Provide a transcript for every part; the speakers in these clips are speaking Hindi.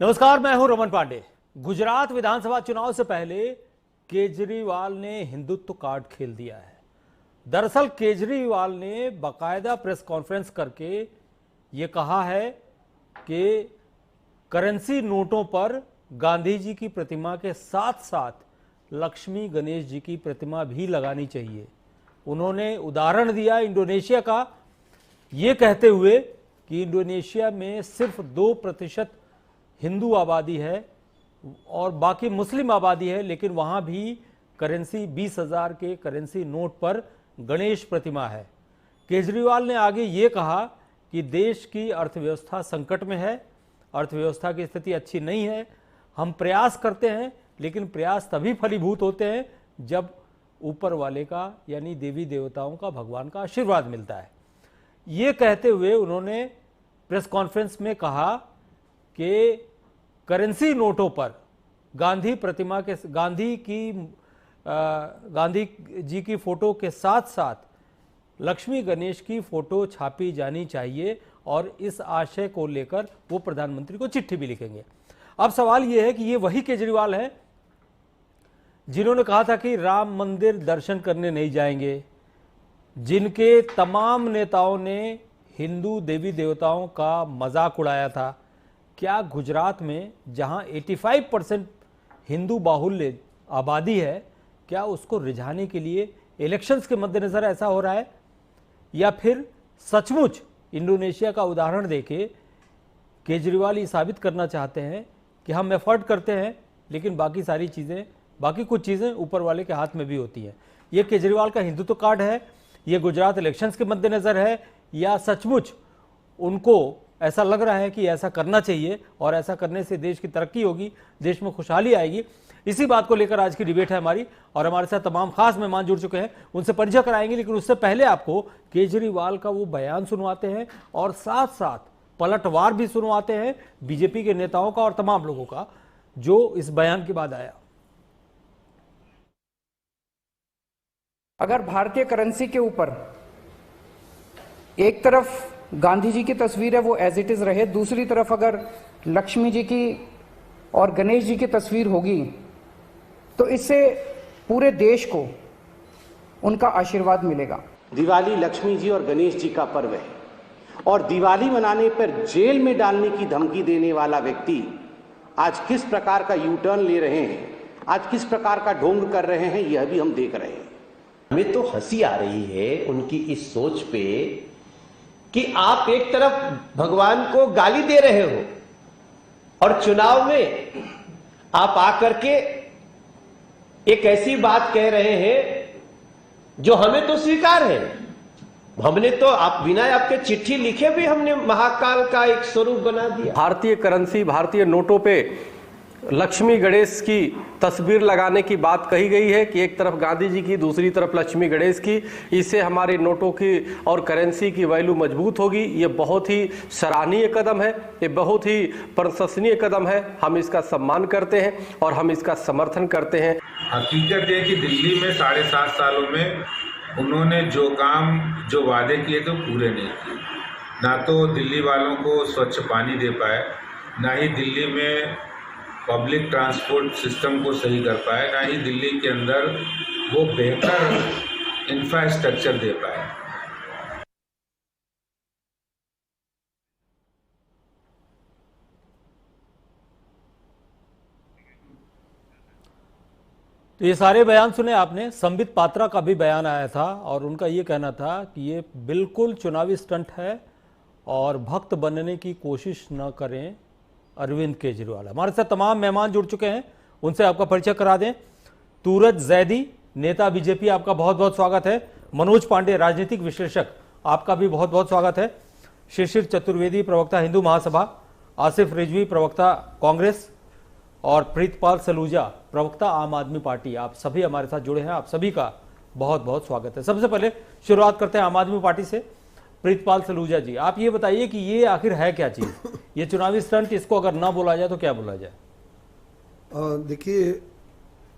नमस्कार, मैं हूं रमन पांडे। गुजरात विधानसभा चुनाव से पहले केजरीवाल ने हिंदुत्व कार्ड खेल दिया है। दरअसल केजरीवाल ने बाकायदा प्रेस कॉन्फ्रेंस करके ये कहा है कि करेंसी नोटों पर गांधी जी की प्रतिमा के साथ साथ लक्ष्मी गणेश जी की प्रतिमा भी लगानी चाहिए। उन्होंने उदाहरण दिया इंडोनेशिया का, ये कहते हुए कि इंडोनेशिया में सिर्फ 2% हिंदू आबादी है और बाकी मुस्लिम आबादी है, लेकिन वहां भी करेंसी 20,000 के करेंसी नोट पर गणेश प्रतिमा है। केजरीवाल ने आगे ये कहा कि देश की अर्थव्यवस्था संकट में है, अर्थव्यवस्था की स्थिति अच्छी नहीं है। हम प्रयास करते हैं, लेकिन प्रयास तभी फलीभूत होते हैं जब ऊपर वाले का यानी देवी देवताओं का, भगवान का आशीर्वाद मिलता है। ये कहते हुए उन्होंने प्रेस कॉन्फ्रेंस में कहा कि करेंसी नोटों पर गांधी प्रतिमा के गांधी जी की फोटो के साथ साथ लक्ष्मी गणेश की फोटो छापी जानी चाहिए और इस आशय को लेकर वो प्रधानमंत्री को चिट्ठी भी लिखेंगे। अब सवाल ये है कि ये वही केजरीवाल है जिन्होंने कहा था कि राम मंदिर दर्शन करने नहीं जाएंगे, जिनके तमाम नेताओं ने हिंदू देवी देवताओं का मजाक उड़ाया था। क्या गुजरात में जहां 85% हिंदू बाहुल्य आबादी है, क्या उसको रिझाने के लिए इलेक्शंस के मद्देनजर ऐसा हो रहा है, या फिर सचमुच इंडोनेशिया का उदाहरण देके केजरीवाल ये साबित करना चाहते हैं कि हम एफर्ट करते हैं लेकिन बाकी कुछ चीज़ें ऊपर वाले के हाथ में भी होती हैं। ये केजरीवाल का हिंदुत्व कार्ड है, ये गुजरात इलेक्शंस के मद्देनजर है, या सचमुच उनको ऐसा लग रहा है कि ऐसा करना चाहिए और ऐसा करने से देश की तरक्की होगी, देश में खुशहाली आएगी। इसी बात को लेकर आज की डिबेट है हमारी, और हमारे साथ तमाम खास मेहमान जुड़ चुके हैं, उनसे परिचय कराएंगे। लेकिन उससे पहले आपको केजरीवाल का वो बयान सुनवाते हैं और साथ साथ पलटवार भी सुनवाते हैं बीजेपी के नेताओं का और तमाम लोगों का जो इस बयान के बाद आया। अगर भारतीय करेंसी के ऊपर एक तरफ गांधी जी की तस्वीर है वो एज इट इज रहे, दूसरी तरफ अगर लक्ष्मी जी की और गणेश जी की तस्वीर होगी तो इससे पूरे देश को उनका आशीर्वाद मिलेगा। दिवाली लक्ष्मी जी और गणेश जी का पर्व है और दिवाली मनाने पर जेल में डालने की धमकी देने वाला व्यक्ति आज किस प्रकार का यू टर्न ले रहे हैं, आज किस प्रकार का ढोंग कर रहे हैं, यह भी हम देख रहे हैं। हमें तो हंसी आ रही है उनकी इस सोच पे कि आप एक तरफ भगवान को गाली दे रहे हो और चुनाव में आप आकर के एक ऐसी बात कह रहे हैं जो हमें तो स्वीकार है। हमने तो आप बिना आपके चिट्ठी लिखे भी हमने महाकाल का एक स्वरूप बना दिया। भारतीय करेंसी, भारतीय नोटों पे लक्ष्मी गणेश की तस्वीर लगाने की बात कही गई है कि एक तरफ गांधी जी की, दूसरी तरफ लक्ष्मी गणेश की। इससे हमारे नोटों की और करेंसी की वैल्यू मजबूत होगी। ये बहुत ही सराहनीय कदम है, ये बहुत ही प्रशंसनीय कदम है। हम इसका सम्मान करते हैं और हम इसका समर्थन करते हैं। हकीकत है कि दिल्ली में 7.5 सालों में उन्होंने जो वादे किए थे पूरे नहीं किए। ना तो दिल्ली वालों को स्वच्छ पानी दे पाए, ना ही दिल्ली में पब्लिक ट्रांसपोर्ट सिस्टम को सही कर पाए, ना ही दिल्ली के अंदर वो बेहतर इंफ्रास्ट्रक्चर दे पाए। तो ये सारे बयान सुने आपने। संबित पात्रा का भी बयान आया था और उनका ये कहना था कि ये बिल्कुल चुनावी स्टंट है और भक्त बनने की कोशिश न करें अरविंद केजरीवाल। हमारे साथ तमाम मेहमान जुड़ चुके हैं, उनसे आपका परिचय करा दें। तूरज जैदी, नेता बीजेपी, आपका बहुत बहुत स्वागत है। मनोज पांडे, राजनीतिक विश्लेषक, आपका भी बहुत बहुत स्वागत है। शिशिर चतुर्वेदी, प्रवक्ता हिंदू महासभा, आसिफ रिजवी, प्रवक्ता कांग्रेस, और प्रीतपाल सलूजा, प्रवक्ता आम आदमी पार्टी। आप सभी हमारे साथ जुड़े हैं, आप सभी का बहुत बहुत स्वागत है। सबसे पहले शुरुआत करते हैं आम आदमी पार्टी से। प्रीतपाल सलूजा जी, आप ये बताइए कि ये आखिर है क्या चीज, ये चुनावी स्टंट, इसको अगर ना बोला जाए तो क्या बोला जाए? देखिए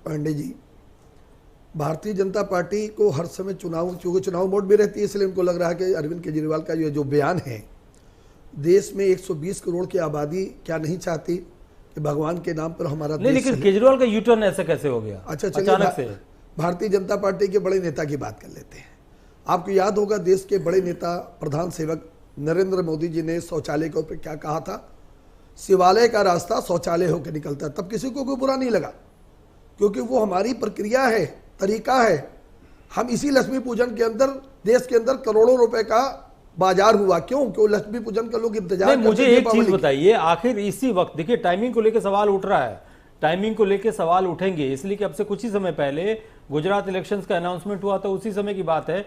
पांडे जी, भारतीय जनता पार्टी को हर समय चूंकि चुनाव मोड में रहती है, इसलिए उनको लग रहा है कि अरविंद केजरीवाल का जो बयान है, देश में 120 करोड़ की आबादी क्या नहीं चाहती कि भगवान के नाम पर हमारा नहीं, देश लेकिन केजरीवाल का यू टर्न ऐसे कैसे हो गया? अच्छा चलिए, अचानक से। भारतीय जनता पार्टी के बड़े नेता की बात कर लेते हैं। आपको याद होगा देश के बड़े नेता प्रधान सेवक नरेंद्र मोदी जी ने शौचालय के ऊपर क्या कहा था? शिवालय का रास्ता शौचालय होकर निकलता है। तब किसी को कोई बुरा नहीं लगा, क्योंकि वो हमारी प्रक्रिया है, तरीका है। हम इसी लक्ष्मी पूजन के अंदर देश के अंदर करोड़ों रुपए का बाजार हुआ। क्यों लक्ष्मी पूजन का लोग इंतजार करते मुझे हैं। एक चीज बताइए, आखिर इसी वक्त देखिए टाइमिंग को लेकर सवाल उठ रहा है, टाइमिंग को लेकर सवाल उठेंगे, इसलिए कि अब से कुछ ही समय पहले गुजरात इलेक्शंस का अनाउंसमेंट हुआ था। उसी समय की बात है,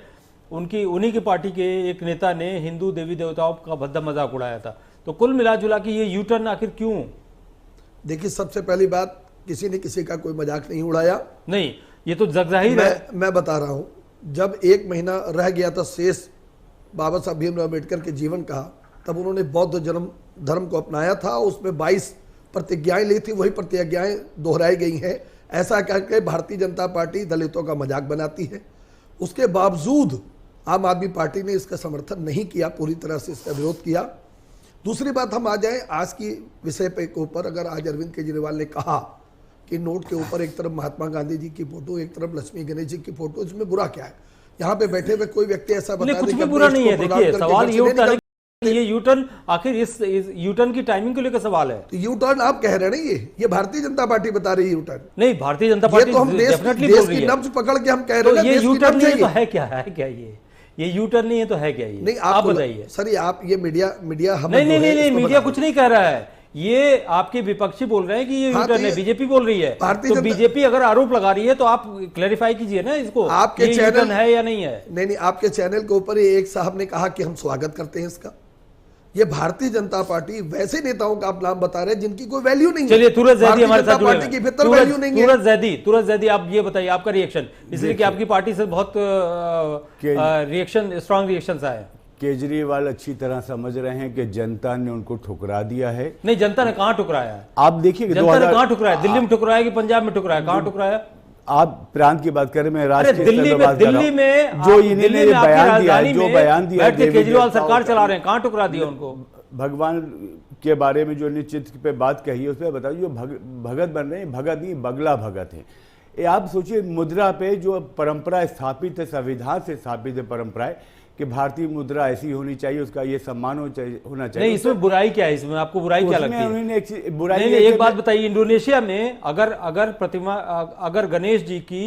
उन्हीं की पार्टी के एक नेता ने हिंदू देवी देवताओं का भद्दा मजाक उड़ाया था। तो कुल मिला जुला के ये यू टर्न आखिर क्यों? देखिए, सबसे पहली बात, किसी ने किसी का कोई मजाक नहीं उड़ाया। नहीं, ये तो जगजाहिर है। मैं बता रहा हूं, जब 1 महीना रह गया था शेष बाबा साहब भीमराव अम्बेडकर के जीवन का, तब उन्होंने बौद्ध धर्म को अपनाया था। उसमें 22 प्रतिज्ञाएं ली थी, वही प्रतिज्ञाएं दोहराई गई हैं। ऐसा करके भारतीय जनता पार्टी दलितों का मजाक बनाती है। उसके बावजूद आम आदमी पार्टी ने इसका समर्थन नहीं किया, पूरी तरह से इसका विरोध किया। दूसरी बात, हम आ जाएं आज की विषय पे के ऊपर। अगर आज अरविंद केजरीवाल ने कहा कि नोट के ऊपर एक तरफ महात्मा गांधी जी की फोटो, एक तरफ लक्ष्मी गणेश जी की फोटो, इसमें बुरा क्या है? यहाँ पे बैठे हुए कोई व्यक्ति ऐसा बता कुछ भी बुरा नहीं है। देखिए, सवाल ये उठता है कि ये यू टर्न, आखिर इस यू टर्न की टाइमिंग को लेकर सवाल है। तो यू टर्न आप कह रहे हैं ना, ये भारतीय जनता पार्टी बता रही है यू टर्न। नहीं, भारतीय जनता पार्टी तो हम देश की नब्ज पकड़ के हम कह रहे हैं, ये यू टर्न नहीं तो है क्या? ये यू टर्न नहीं है तो है क्या? ये नहीं, आप बताइए सर। आप ये मीडिया नहीं, मीडिया कुछ नहीं कह रहा है। ये आपके विपक्षी बोल रहे हैं कि ये यू टर्न है, बीजेपी बोल रही है। तो बीजेपी अगर आरोप लगा रही है तो आप क्लैरिफाई कीजिए ना इसको, आपके चैनल है या नहीं है? नहीं, आपके चैनल के ऊपर एक साहब ने कहा कि हम स्वागत करते हैं इसका। ये भारतीय जनता पार्टी वैसे नेताओं का आप नाम बता रहे हैं जिनकी कोई वैल्यू नहीं है। चलिए, तुरंत जैदी हमारे साथ जुड़े हैं। की भीतर वैल्यू नहीं है। तुरंत जैदी, आप ये बताइए आपका रिएक्शन, इसलिए कि आपकी पार्टी से बहुत स्ट्रांग रिएक्शंस आए। केजरीवाल अच्छी तरह समझ रहे हैं कि जनता ने उनको ठुकरा दिया है। नहीं, जनता ने कहां ठुकराया है? आप देखिए, जनता ने कहां ठुकराया? दिल्ली में ठुकराया कि पंजाब में ठुकराया? कहां ठुकराया? आप प्रांत की बात करें, मैं राष्ट्रीय दिल्ली में जो इन्होंने बयान दिया, केजरीवाल सरकार चला रहे हैं, कहां ठुकरा दिया उनको? भगवान के बारे में जो निश्चित पे बात कही है उस पर बताइए, जो भगत बन रहे हैं, भगत नहीं बगला भगत है। ये आप सोचिए, मुद्रा पे जो परंपरा स्थापित है, संविधान से स्थापित है परंपराएं कि भारतीय मुद्रा ऐसी होनी चाहिए, उसका ये सम्मान होना चाहिए। नहीं, इसमें बुराई क्या है? इसमें आपको बुराई क्या लगती है? बुराई नहीं, एक बात बताइए, इंडोनेशिया में अगर गणेश जी की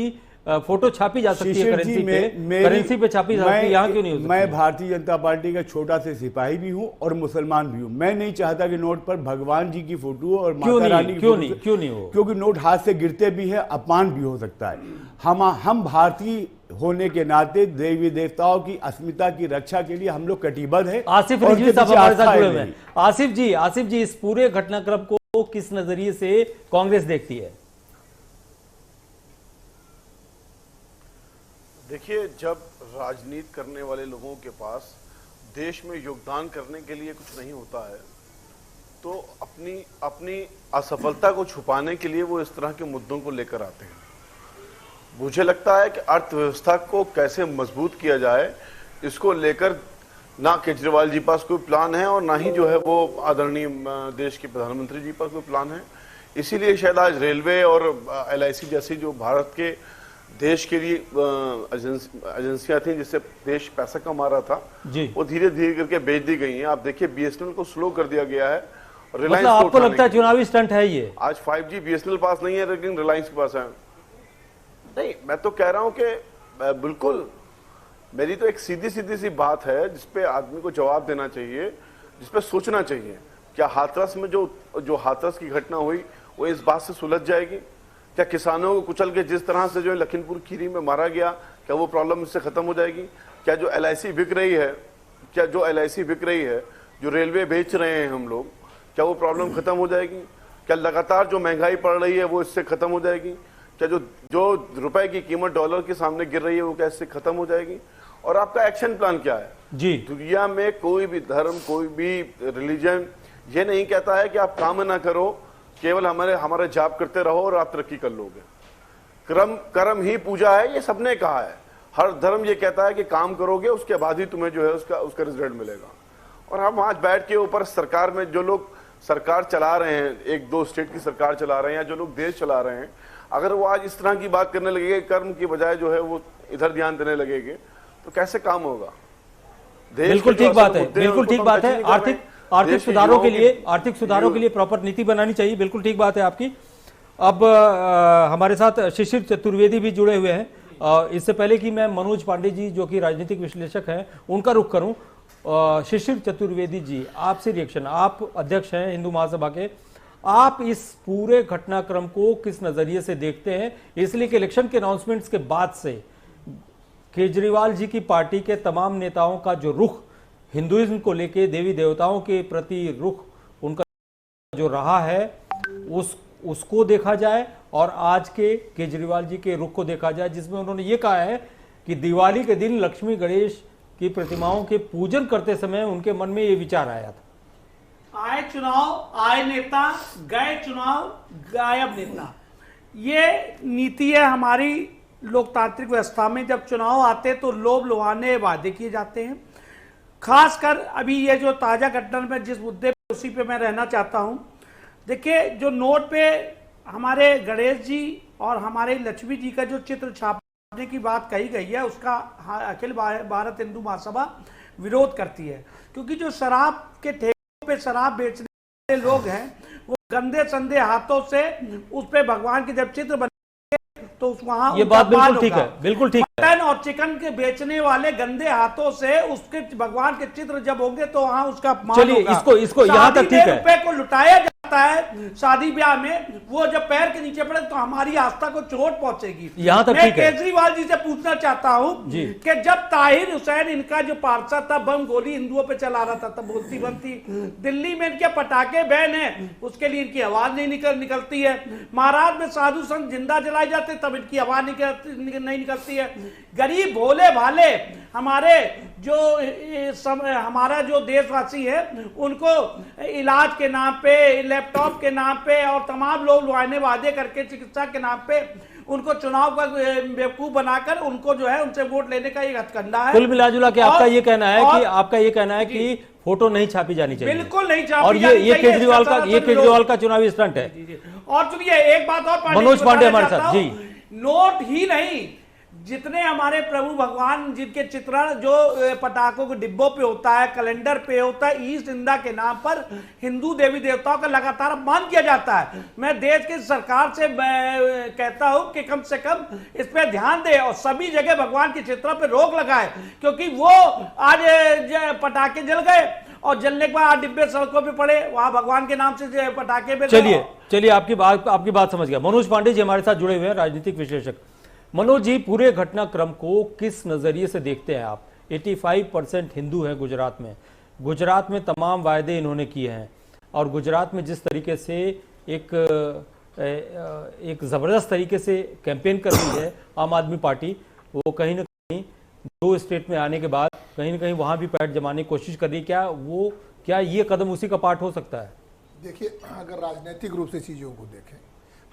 फोटो छापी जा सकती है करेंसी पे छापी जा सकती है, यहाँ क्यों नहीं हो सकती? मैं भारतीय जनता पार्टी का छोटा से सिपाही भी हूँ और मुसलमान भी हूँ। मैं नहीं चाहता कि नोट पर भगवान जी की फोटो और माता रानी की क्यों नहीं हो? क्योंकि नोट हाथ से गिरते भी है, अपमान भी हो सकता है। हम भारतीय होने के नाते देवी देवताओं की अस्मिता की रक्षा के लिए हम लोग कटिबद्ध है। आसिफ रिजवी साहब हमारे साथ जुड़े हुए हैं। आसिफ जी, इस पूरे घटनाक्रम को किस नजरिए से कांग्रेस देखती है? देखिए, जब राजनीति करने वाले लोगों के पास देश में योगदान करने के लिए कुछ नहीं होता है, तो अपनी असफलता को छुपाने के लिए वो इस तरह के मुद्दों को लेकर आते हैं। मुझे लगता है कि अर्थव्यवस्था को कैसे मजबूत किया जाए, इसको लेकर ना केजरीवाल जी पास कोई प्लान है और ना ही जो है वो आदरणीय देश के प्रधानमंत्री जी पास कोई प्लान है। इसीलिए शायद आज रेलवे और LIC जैसी जो भारत के देश के लिए एजेंसियां थी जिससे देश पैसा कमा रहा था, वो धीरे धीरे करके बेच दी गई हैं। आप देखिए, BSNL को स्लो कर दिया गया है। मतलब आपको लगता है चुनावी स्टंट है ये? आज 5G BSNL पास नहीं है, लेकिन रिलायंस के पास है। नहीं, मैं तो कह रहा हूं कि बिल्कुल, मेरी तो एक सीधी सी बात है जिसपे आदमी को जवाब देना चाहिए, जिसपे सोचना चाहिए। क्या हाथरस में जो हाथरस की घटना हुई वो इस बात से सुलझ जाएगी? क्या किसानों को कुचल के जिस तरह से जो लखीमपुर खीरी में मारा गया, क्या वो प्रॉब्लम इससे खत्म हो जाएगी? क्या जो LIC बिक रही है, जो रेलवे बेच रहे हैं हम लोग, क्या वो प्रॉब्लम खत्म हो जाएगी? क्या लगातार जो महंगाई पड़ रही है वो इससे खत्म हो जाएगी? क्या जो रुपए की कीमत डॉलर के सामने गिर रही है वो क्या इससे खत्म हो जाएगी? और आपका एक्शन प्लान क्या है? जी, दुनिया में कोई भी धर्म, कोई भी रिलीजन ये नहीं कहता है कि आप काम ना करो, केवल हमारे जाप करते रहो और आप तरक्की कर लोगे। कर्म ही पूजा है, ये सबने कहा है। हर धर्म ये कहता है कि काम करोगे, उसके बाद ही तुम्हें जो है उसका रिजल्ट मिलेगा। और हम आज बैठ के ऊपर सरकार में जो लोग सरकार चला रहे हैं, एक दो स्टेट की सरकार चला रहे हैं, या जो लोग देश चला रहे हैं, अगर वो आज इस तरह की बात करने लगेंगे, कर्म की बजाय जो है वो इधर ध्यान देने लगेंगे, तो कैसे काम होगा? बिल्कुल ठीक बात है, बिल्कुल ठीक बात है। आर्थिक सुधारों के लिए प्रॉपर नीति बनानी चाहिए। बिल्कुल ठीक बात है आपकी। अब हमारे साथ शिशिर चतुर्वेदी भी जुड़े हुए हैं। इससे पहले कि मैं मनोज पांडे जी जो कि राजनीतिक विश्लेषक हैं उनका रुख करूं, शिशिर चतुर्वेदी जी आपसे रिएक्शन, आप अध्यक्ष हैं हिंदू महासभा के, आप इस पूरे घटनाक्रम को किस नजरिए से देखते हैं? इसलिए कि इलेक्शन के अनाउंसमेंट्स के बाद से केजरीवाल जी की पार्टी के तमाम नेताओं का जो रुख हिंदुइज्म को लेके, देवी देवताओं के प्रति रुख उनका जो रहा है उसको देखा जाए और आज के केजरीवाल जी के रुख को देखा जाए, जिसमें उन्होंने ये कहा है कि दिवाली के दिन लक्ष्मी गणेश की प्रतिमाओं के पूजन करते समय उनके मन में ये विचार आया था। आए चुनाव आए नेता, गए चुनाव गायब नेता, ये नीति है हमारी लोकतांत्रिक व्यवस्था में। जब चुनाव आते तो लोभ लुभाने वादे किए जाते हैं। खासकर अभी ये जो ताजा घटना में जिस मुद्दे पे, उसी पे मैं रहना चाहता हूं। देखिए, जो नोट पे हमारे गणेश जी और हमारे लक्ष्मी जी का जो चित्र छापने की बात कही गई है, उसका अखिल भारत हिंदू महासभा विरोध करती है, क्योंकि जो शराब के ठेकों पे शराब बेचने वाले लोग हैं वो गंदे संदे हाथों से उस पे भगवान के जब चित्र बने तो वहां ये बात बिल्कुल ठीक है, बिल्कुल ठीक है। मटन और चिकन के बेचने वाले गंदे हाथों से उसके भगवान के चित्र जब होंगे तो वहां उसका अपमान होगा। चलिए इसको यहां तक ठीक है। रुपए को लुटाया जाता है शादी ब्याह में, वो जब पैर के नीचे पड़े तो हमारी आस्था को चोट पहुंचेगी। यहां तक ठीक है। केजरीवाल जी से पूछना चाहता हूं कि जब ताहिर हुसैन इनका जो पार्षद था बम गोली हिंदुओं पे चला रहा था तब बोलती बनती, दिल्ली में इनके पटाखे बैन है उसके लिए इनकी आवाज नहीं निकलती है। महाराज में साधु संत जिंदा जलाए जाते तब इनकी आवाज नहीं निकलती है। गरीब भोले भाले हमारे जो हमारा जो देशवासी है उनको इलाज के नाम पे, लैपटॉप के नाम पे और तमाम लोग लुभाने वादे करके चिकित्सा के नाम पे उनको चुनाव का बेवकूफ बनाकर उनको जो है उनसे वोट लेने का एक हथकंडा है। कुल मिलाजुला के आपका ये कहना है कि फोटो नहीं छापी जानी चाहिए। बिल्कुल नहीं छापी और ये केजरीवाल का चुनावी स्टंट है। और सुनिए एक बात और, मनोज पांडे हमारे साथ जी। नोट ही नहीं, जितने हमारे प्रभु भगवान जिनके चित्रण जो पटाखों के डिब्बों पे होता है, कैलेंडर पे होता है, ईस्ट इंडिया के नाम पर हिंदू देवी देवताओं का लगातार अपमान किया जाता है। मैं देश की सरकार से कहता हूं कि कम से कम इस पे ध्यान दे और सभी जगह भगवान के चित्रों पे रोक लगाए, क्योंकि वो आज पटाखे जल गए और जलने के बाद डिब्बे सड़कों पे पड़े, वहां भगवान के नाम से पटाखे पे। चलिए आपकी बात समझ गया। मनोज पांडे जी हमारे साथ जुड़े हुए हैं, राजनीतिक विश्लेषक। मनोज जी, पूरे घटनाक्रम को किस नजरिए से देखते हैं आप? 85% हिंदू हैं गुजरात में। गुजरात में तमाम वायदे इन्होंने किए हैं और गुजरात में जिस तरीके से एक जबरदस्त तरीके से कैंपेन कर रही है आम आदमी पार्टी, वो कहीं ना कहीं 2 स्टेट में आने के बाद कहीं ना कहीं वहां भी पैठ जमाने की कोशिश कर रही है। क्या ये कदम उसी का पार्ट हो सकता है? देखिए, अगर राजनीतिक रूप से चीज़ों को देखें,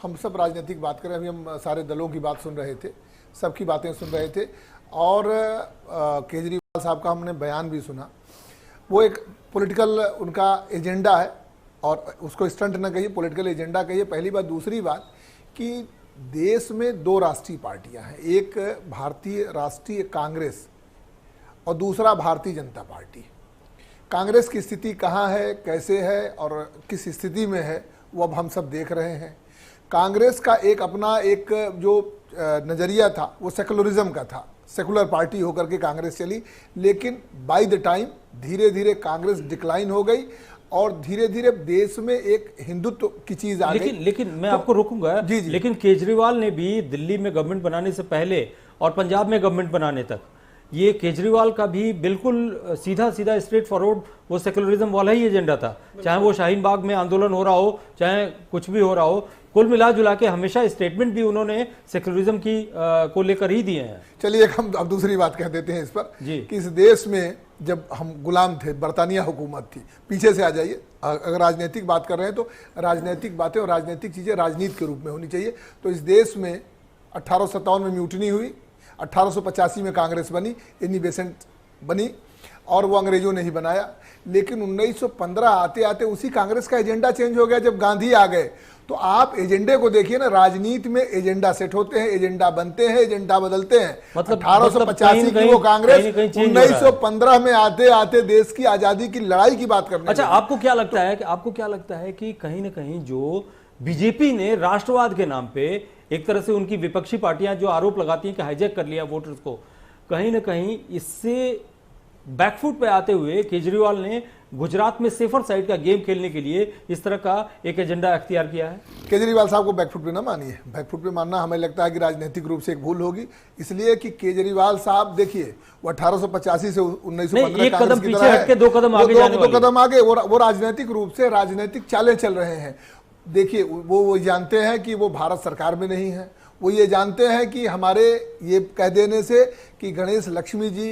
हम सब राजनीतिक बात करें, अभी हम सारे दलों की बात सुन रहे थे, सबकी बातें सुन रहे थे और केजरीवाल साहब का हमने बयान भी सुना। वो एक पॉलिटिकल उनका एजेंडा है और उसको स्टंट न कहिए, पॉलिटिकल एजेंडा कहिए, पहली बात। दूसरी बात कि देश में 2 राष्ट्रीय पार्टियां हैं, एक भारतीय राष्ट्रीय कांग्रेस और दूसरा भारतीय जनता पार्टी। कांग्रेस की स्थिति कहाँ है, कैसे है और किस स्थिति में है, वो अब हम सब देख रहे हैं। कांग्रेस का एक अपना एक जो नज़रिया था वो सेकुलरिज्म का था, सेकुलर पार्टी होकर के कांग्रेस चली, लेकिन बाय द टाइम धीरे धीरे कांग्रेस डिक्लाइन हो गई और धीरे धीरे देश में एक हिंदुत्व की चीज आ गई। लेकिन मैं आपको रोकूंगा जी। लेकिन केजरीवाल ने भी दिल्ली में गवर्नमेंट बनाने से पहले और पंजाब में गवर्नमेंट बनाने तक, ये केजरीवाल का भी बिल्कुल सीधा स्ट्रेट फॉरवर्ड वो सेकुलरिज्म वाला ही एजेंडा था, चाहे वो शाहीन बाग में आंदोलन हो रहा हो, चाहे कुछ भी हो रहा हो। कुल मिला जुला के हमेशा स्टेटमेंट भी उन्होंने सेकुलरिज्म की को लेकर ही दिए हैं। चलिए हम अब दूसरी बात कह देते हैं इस पर कि इस देश में जब हम गुलाम थे, बरतानिया हुकूमत थी, पीछे से आ जाइए, अगर राजनीतिक बात कर रहे हैं तो राजनीतिक बातें और राजनीतिक चीज़ें राजनीति के रूप में होनी चाहिए। तो इस देश में 1857 में म्यूटनी हुई, 1885 में कांग्रेस बनी, इन्हीं बेसेंट बनी और वो अंग्रेजों ने ही बनाया। लेकिन 1915 आते आते उसी कांग्रेस का एजेंडा चेंज हो गया जब गांधी आ गए। तो आप एजेंडे को देखिए ना, राजनीति में एजेंडा सेट होते हैं, एजेंडा बनते हैं, एजेंडा बदलते हैं। 1885 की वो कांग्रेस 1915 में आते आते देश की आजादी की लड़ाई की बात करने। अच्छा, आपको क्या लगता है कि कहीं ना कहीं जो बीजेपी ने राष्ट्रवाद के नाम पे एक तरह से उनकी विपक्षी पार्टियां जो आरोप लगाती हैं कि हाईजैक कर लिया वोटर्स को, कहीं ना कहीं इससे बैकफुट पे आते हुए केजरीवाल ने गुजरात में सेफर साइड का गेम खेलने के लिए इस तरह का एक एजेंडा अख्तियार किया है? केजरीवाल साहब को बैकफुट पे ना मानिए, बैकफुट पे मानना हमें लगता है कि राजनीतिक रूप से एक भूल होगी। इसलिए कि केजरीवाल साहब देखिए, वो 1885 से 1915 एक कदम पीछे हटके दो कदम आगे जाने वाले। दो कदम आगे, वो राजनीतिक रूप से राजनीतिक चालें चल रहे हैं। देखिए, वो जानते हैं कि वो भारत सरकार में नहीं है। वो ये जानते हैं कि हमारे ये कह देने से कि गणेश लक्ष्मी जी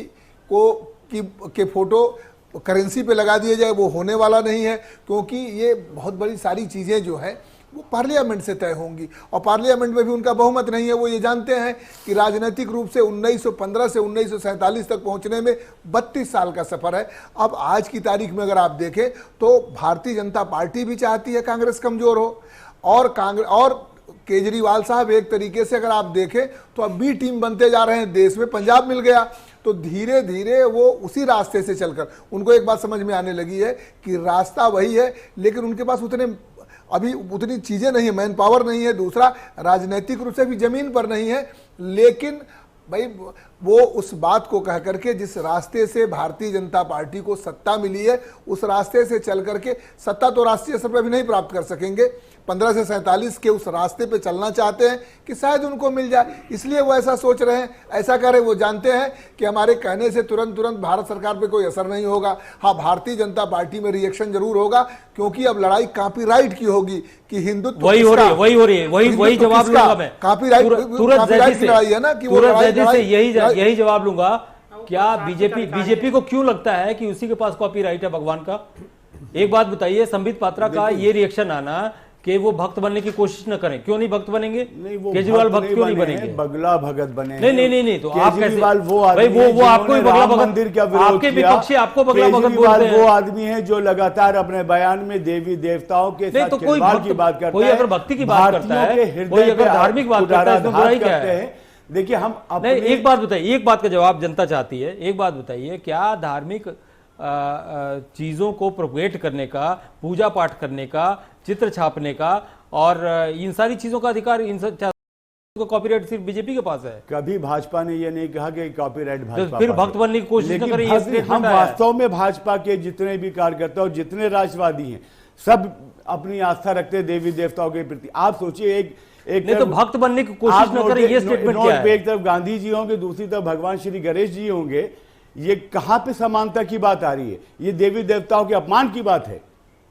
के फोटो करेंसी पे लगा दिए जाए, वो होने वाला नहीं है। क्योंकि ये बहुत बड़ी सारी चीज़ें जो हैं वो पार्लियामेंट से तय होंगी, और पार्लियामेंट में भी उनका बहुमत नहीं है। वो ये जानते हैं कि राजनीतिक रूप से 1915 से 1947 तक पहुंचने में 32 साल का सफर है। अब आज की तारीख में अगर आप देखें तो भारतीय जनता पार्टी भी चाहती है कांग्रेस कमजोर हो, और केजरीवाल साहब एक तरीके से अगर आप देखें तो अब बी टीम बनते जा रहे हैं। देश में पंजाब मिल गया तो धीरे धीरे वो उसी रास्ते से चलकर, उनको एक बात समझ में आने लगी है कि रास्ता वही है, लेकिन उनके पास अभी उतनी चीजें नहीं है, मैन पावर नहीं है, दूसरा राजनीतिक रूप से भी जमीन पर नहीं है। लेकिन भाई वो उस बात को कह करके, जिस रास्ते से भारतीय जनता पार्टी को सत्ता मिली है उस रास्ते से चल करके, सत्ता तो राष्ट्रीय स्तर पर भी नहीं प्राप्त कर सकेंगे, 15 से 47 के उस रास्ते पे चलना चाहते हैं कि शायद उनको मिल जाए, इसलिए वो ऐसा सोच रहे हैं, ऐसा कर रहे। वो जानते हैं कि हमारे कहने से तुरंत भारत सरकार पे कोई असर नहीं होगा। हाँ, भारतीय जनता पार्टी में रिएक्शन जरूर होगा, क्योंकि अब लड़ाई कॉपीराइट की होगी कि हिंदुत्व वही हो रही है, वही जवाब लूंगा मैं। कॉपीराइट की लड़ाई है ना, कि वो यही जवाब लूंगा। क्या बीजेपी को क्यों लगता है कि उसी के पास कॉपीराइट है भगवान का? एक बात बताइए, संबित पात्रा का ये रिएक्शन आना कि वो भक्त बनने की कोशिश न करें, क्यों नहीं भक्त बनेंगे? केजरीवाल भक्त क्यों नहीं बनेंगे? बगला भगत बने। नहीं, तो आप कैसे? वो वो आपको ही बगला भगत, मंदिर का विरोध किया। आपको बगला भगत बोलते हैं। वो आदमी है जो लगातार अपने बयान में देवी देवताओं के साथ खिलवाड़ की बात करता है। कोई अगर भक्ति की बात करता है, कोई अगर धार्मिक बात करता है, इसमें बुराई क्या है? देखिए, हम नहीं, एक बात बताइए, एक बात का जवाब जनता चाहती है। एक बात बताइए, क्या धार्मिक चीजों को प्रोपेगेट करने का, पूजा पाठ करने का, चित्र छापने का और इन सारी चीजों का अधिकार, इन सब कॉपीराइट सिर्फ बीजेपी के पास है? कभी भाजपा ने ये नहीं कहा कि कॉपीराइट भाजपा, फिर भक्त बनने की कोशिश न करें। हम वास्तव में भाजपा के जितने भी कार्यकर्ता और जितने राष्ट्रवादी हैं, सब अपनी आस्था रखते हैं देवी देवताओं के प्रति। आप सोचिए, एक नहीं तो भक्त बनने की कोशिश न करें, ये स्टेटमेंट क्या है? एक तरफ गांधी जी होंगे, दूसरी तरफ भगवान श्री गणेश जी होंगे। ये कहां पे समानता की बात आ रही है? ये देवी देवताओं के अपमान की बात है।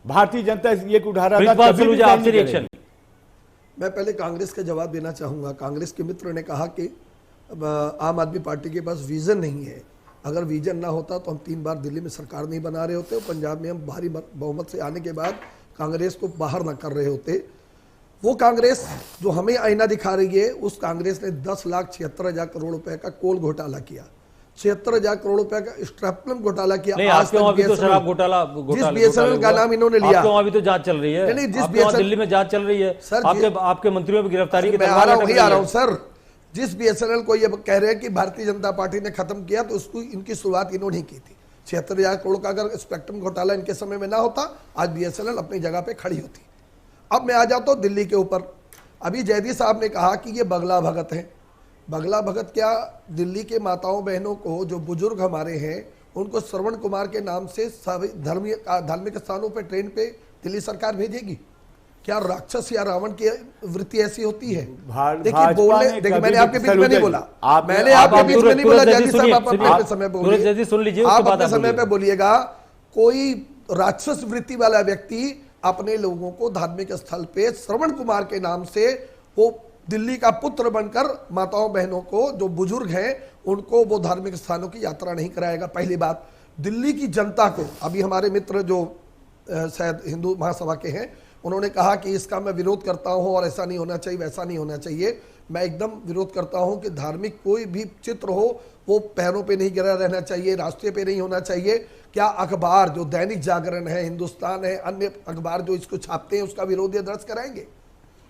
भारतीय जनता ये उठा रहा था। मैं पहले कांग्रेस का जवाब देना चाहूंगा। कांग्रेस के मित्र ने कहा कि आम आदमी पार्टी के पास विजन नहीं है। अगर विजन ना होता तो हम 3 बार दिल्ली में सरकार नहीं बना रहे होते, पंजाब में हम भारी बहुमत से आने के बाद कांग्रेस को बाहर ना कर रहे होते। वो कांग्रेस जो हमें आईना दिखा रही है, उस कांग्रेस ने 10,76,000 करोड़ रुपए का कोल घोटाला किया, 76,000 करोड़ रुपए का स्ट्रैपलम घोटाला किया। आज तक तो शराब घोटाला जिस बीएसएनएल का नाम इन्होंने लिया, आपके वहां भी तो जांच चल रही है। जिस दिल्ली में जांच चल रही है, आपके मंत्रियों की गिरफ्तारी की आ रहा हूं सर। जिस बीएसएनएल को ये कह रहे हैं कि भारतीय जनता पार्टी ने खत्म किया, तो उसको इनकी शुरुआत इन्होंने ही की थी। 76,000 करोड़ का अगर स्पेक्ट्रम घोटाला इनके समय में ना होता, आज बीएसएनएल अपनी जगह पे खड़ी होती। अब मैं आ जाता हूं दिल्ली के ऊपर। अभी जयदी साहब ने कहा कि ये बगला भगत है। बगला भगत क्या दिल्ली के माताओं बहनों को, जो बुजुर्ग हमारे हैं, उनको श्रवण कुमार के नाम से धार्मिक स्थानों पे ट्रेन पे दिल्ली सरकार भेजेगी? क्या राक्षस या रावण की वृत्ति ऐसी होती है? देखिए, देखिए मैंने आपके बीच में नहीं बोला, मैंने आपके बीच में नहीं बोला। जयदी साहब आप अपने समय पे बोलिए, सुन लीजिए, आप अपने समय पे बोलिएगा। कोई राक्षस वृत्ति वाला व्यक्ति अपने लोगों को धार्मिक स्थल पे श्रवण कुमार के नाम से, वो दिल्ली का पुत्र बनकर माताओं बहनों को, जो बुजुर्ग हैं, उनको वो धार्मिक स्थानों की यात्रा नहीं कराएगा। पहली बात, दिल्ली की जनता को, अभी हमारे मित्र जो शायद हिंदू महासभा के हैं, उन्होंने कहा कि इसका मैं विरोध करता हूं और ऐसा नहीं होना चाहिए, वैसा नहीं होना चाहिए। मैं एकदम विरोध करता हूं कि धार्मिक कोई भी चित्र हो वो पैरों पे नहीं गिरा रहना चाहिए, रास्ते पे नहीं होना चाहिए। क्या अखबार जो दैनिक जागरण है, हिंदुस्तान है, अन्य अखबार जो इसको छापते हैं उसका विरोध ये दर्ज कराएंगे?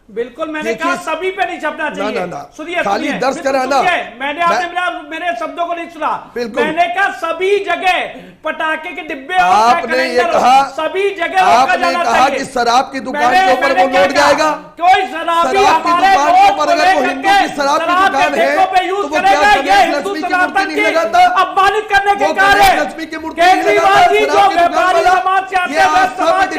बिल्कुल, मैंने कहा सभी पे नहीं छपना चाहिए। सुनिए, खाली दर्ज कराना। मैंने आपने मेरे शब्दों को नहीं सुना। मैंने कहा सभी जगह पटाखे के डिब्बे और आपने ये कहा, सभी जगह आपने कहा कि शराब की दुकान के ऊपर वो नोट जाएगा। कोई शराब की दुकान के ऊपर अगर वो हिंदू की शराब की दुकान है तो वो क्या गणेश लक्ष्मी की मूर्ति नहीं लगाता? अपमानित करने के कार्य लक्ष्मी की मूर्ति नहीं लगाता? जो व्यापारी समाज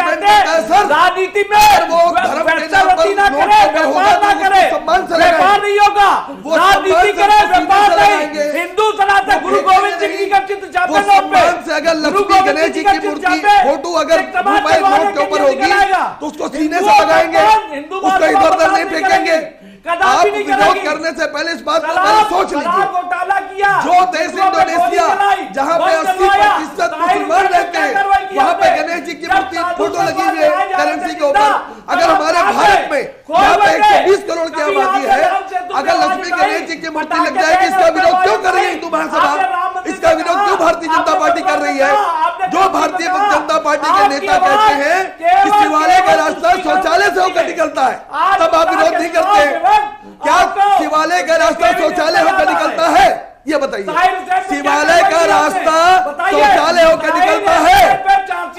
से राजनीति में वो धर्म के नाम पर व्यापार ना करे, व्यापार नहीं होगा, राजनीति करे, व्यापार नहीं। हिंदू सनातन गुरु गोविंद सिंह जी का चित्र छापे से अगर लक्ष्मी गणेश जी की मूर्ति फोटो अगर मोबाइल नोट के ऊपर होगी तो उसको सीने से लगाएंगे, उसको इधर उधर नहीं फेंकेंगे। आप विरोध करने से पहले इस बात को पहले सोच लीजिए। जो देश इंडोनेशिया जहां पे 80% मुसलमान रहते हैं वहां पे गणेश जी की मूर्ति फोटो लगी हुई है करेंसी के ऊपर। अगर हमारे भारत में यहाँ पे 120 करोड़ की आबादी है, अगर लक्ष्मी गणेश जी की मूर्ति लग जाएगी, इसका विरोध क्यों कर रही है हिंदू महासभा? इसका विरोध क्यों भारतीय जनता पार्टी कर रही है? जो भारतीय जनता पार्टी के नेता कहते हैं कि शिवालय का रास्ता शौचालय से होकर निकलता है, तब आप विरोध नहीं करते। क्या शिवालय का रास्ता शौचालय होकर निकलता है? ये बताइए, शिवालय का रास्ता शौचालय होकर निकलता है?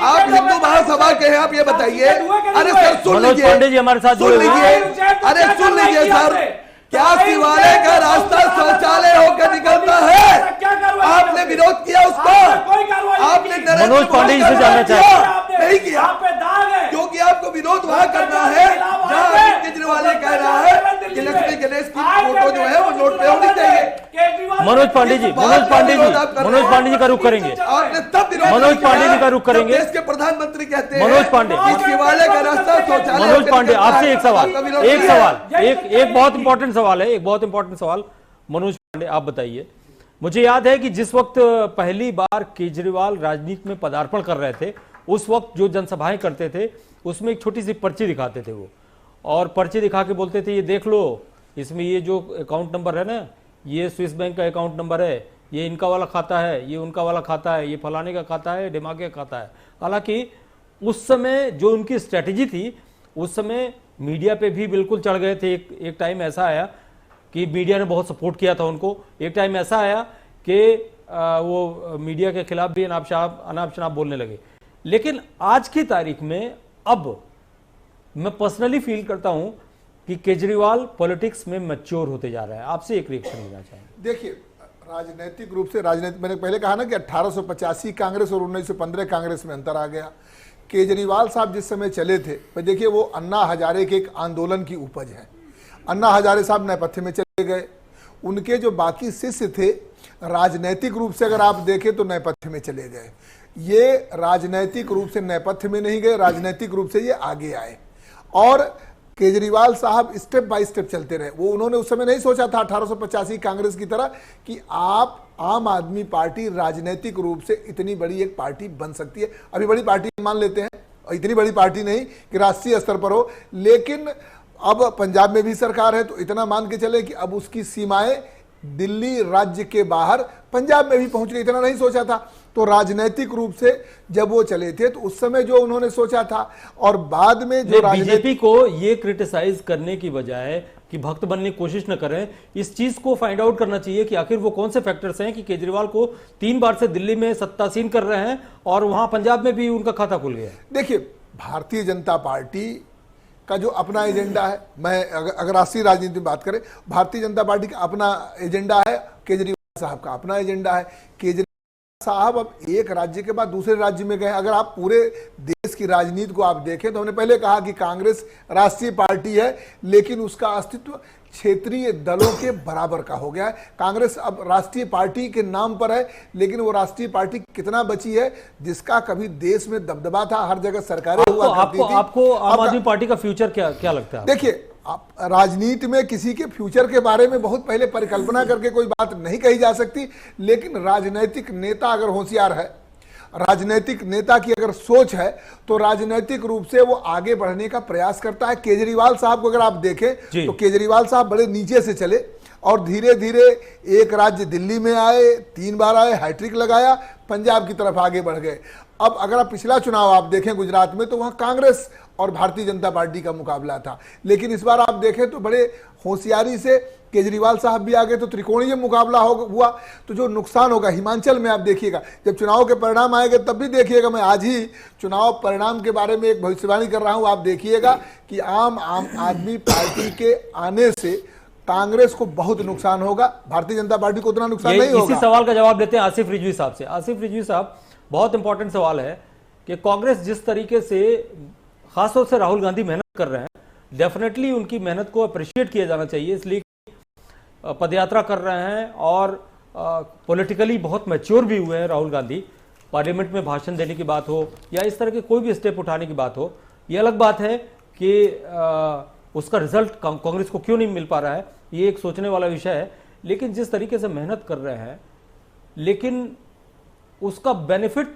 आप हिंदू महासभा के हैं, आप ये बताइए। अरे सर सुन लीजिए, हमारे साथ सुन लीजिए, अरे सुन लीजिए सर, क्या शिवालय का रास्ता शौचालय होकर निकलता है? आपने विरोध किया उसको? आपने मनोज पांडे जी से जानना चाहते नहीं किया, क्योंकि आपको विरोध वहां करना है जहां अरविंद केजरीवाल कह रहा है कि लक्ष्मी गणेश की फोटो जो है वो नोट पे होनी चाहिए। मनोज पांडे जी का रुख करेंगे। आपने तब विरोध, मनोज पांडे जी का रुख करेंगे। देश के प्रधानमंत्री कहते हैं मनोज पांडे, शिवालय का रास्ता शौचालय। मनोज पांडे, आपसे एक बहुत इंपॉर्टेंट सवाल है, एक बहुत इंपॉर्टेंट सवाल। मनोज पांडे, आप बताइए, मुझे याद है कि जिस वक्त पहली बार केजरीवाल राजनीति में पदार्पण कर रहे थे, उस वक्त जो जनसभाएं करते थे उसमें एक छोटी सी पर्ची दिखाते थे वो, और पर्ची दिखा के बोलते थे ये देख लो, इसमें ये जो अकाउंट नंबर है ना, ये स्विस बैंक का अकाउंट नंबर है, ये इनका वाला खाता है, ये उनका वाला खाता है, ये फलाने का खाता है, दिमागे का खाता है। हालांकि उस समय जो उनकी स्ट्रेटेजी थी, उस समय मीडिया पे भी बिल्कुल चढ़ गए थे। एक टाइम ऐसा आया कि मीडिया ने बहुत सपोर्ट किया था उनको। एक टाइम ऐसा आया कि वो मीडिया के खिलाफ भी अनाप शनाप बोलने लगे। लेकिन आज की तारीख में अब मैं पर्सनली फील करता हूं कि केजरीवाल पॉलिटिक्स में मैच्योर होते जा रहा है। आपसे एक रिएक्शन लेना चाहेंगे। देखिए, राजनीतिक रूप से मैंने पहले कहा ना कि 1885 कांग्रेस और 1915 कांग्रेस में अंतर आ गया। केजरीवाल साहब जिस समय चले थे, पर देखिए वो अन्ना हजारे के एक आंदोलन की उपज है। अन्ना हजारे साहब नेपथ्य में चले गए, उनके जो बाकी शिष्य थे राजनैतिक रूप से अगर आप देखें तो नेपथ्य में चले गए। ये राजनैतिक रूप से नेपथ्य में नहीं गए, राजनैतिक रूप से ये आगे आए। और केजरीवाल साहब स्टेप बाय स्टेप चलते रहे। वो उन्होंने उस समय नहीं सोचा था 1885 कांग्रेस की तरह कि आप आम आदमी पार्टी राजनीतिक रूप से इतनी बड़ी एक पार्टी बन सकती है। अभी बड़ी पार्टी मान लेते हैं, इतनी बड़ी पार्टी नहीं कि राष्ट्रीय स्तर पर हो, लेकिन अब पंजाब में भी सरकार है तो इतना मान के चले कि अब उसकी सीमाएं दिल्ली राज्य के बाहर पंजाब में भी पहुंच गई। इतना नहीं सोचा था। तो राजनीतिक रूप से जब वो चले थे तो उस समय जो उन्होंने सोचा था, और बाद में जो बीजेपी को ये क्रिटिसाइज करने की बजाय कि भक्त बनने की कोशिश न करें, इस चीज को फाइंड आउट करना चाहिए कि आखिर वो कौन से फैक्टर्स हैं कि केजरीवाल को 3 बार से दिल्ली में सत्तासीन कर रहे हैं और वहां पंजाब में भी उनका खाता खुल गया। देखिए, भारतीय जनता पार्टी का जो अपना एजेंडा है, मैं अगर राष्ट्रीय राजनीति में बात करें, भारतीय जनता पार्टी का अपना एजेंडा है, केजरीवाल साहब का अपना एजेंडा है। केजरीवाल साहब अब एक राज्य के बाद दूसरे राज्य में गए। अगर आप पूरे देश की राजनीति को आप देखें तो हमने पहले कहा कि कांग्रेस राष्ट्रीय पार्टी है, लेकिन उसका अस्तित्व क्षेत्रीय दलों के बराबर का हो गया है। कांग्रेस अब राष्ट्रीय पार्टी के नाम पर है, लेकिन वो राष्ट्रीय पार्टी कितना बची है जिसका कभी देश में दबदबा था, हर जगह सरकारें हुआ करती थी। आपको आम आदमी पार्टी का फ्यूचर क्या लगता है? देखिए, राजनीति में किसी के फ्यूचर के बारे में बहुत पहले परिकल्पना करके कोई बात नहीं कही जा सकती, लेकिन राजनीतिक नेता अगर होशियार है, राजनीतिक नेता की अगर सोच है तो राजनीतिक रूप से वो आगे बढ़ने का प्रयास करता है। केजरीवाल साहब को अगर आप देखें तो केजरीवाल साहब बड़े नीचे से चले और धीरे धीरे एक राज्य दिल्ली में आए, 3 बार आए, हैट्रिक लगाया, पंजाब की तरफ आगे बढ़ गए। अब अगर आप पिछला चुनाव आप देखें गुजरात में तो वहां कांग्रेस और भारतीय जनता पार्टी का मुकाबला था, लेकिन इस बार आप देखें तो बड़े होशियारी से केजरीवाल साहब भी आगे, तो त्रिकोणीय मुकाबला हुआ। तो जो नुकसान होगा हिमाचल में आप देखिएगा, जब चुनाव के परिणाम आएंगे तब भी देखिएगा। मैं आज ही चुनाव परिणाम के बारे में एक भविष्यवाणी कर रहा हूं, आप देखिएगा कि आम आदमी पार्टी के आने से कांग्रेस को बहुत नुकसान होगा, भारतीय जनता पार्टी को उतना नुकसान नहीं होगा। इसी सवाल का जवाब देते हैं आसिफ रिजवी साहब से। आसिफ रिजवी साहब, बहुत इंपॉर्टेंट सवाल है कि कांग्रेस जिस तरीके से खासतौर से राहुल गांधी मेहनत कर रहे हैं, डेफिनेटली उनकी मेहनत को अप्रिशिएट किया जाना चाहिए, इसलिए पदयात्रा कर रहे हैं और पॉलिटिकली बहुत मैच्योर भी हुए हैं राहुल गांधी। पार्लियामेंट में भाषण देने की बात हो या इस तरह के कोई भी स्टेप उठाने की बात हो, ये अलग बात है कि उसका रिजल्ट कांग्रेस को क्यों नहीं मिल पा रहा है, ये एक सोचने वाला विषय है। लेकिन जिस तरीके से मेहनत कर रहे हैं, लेकिन उसका बेनिफिट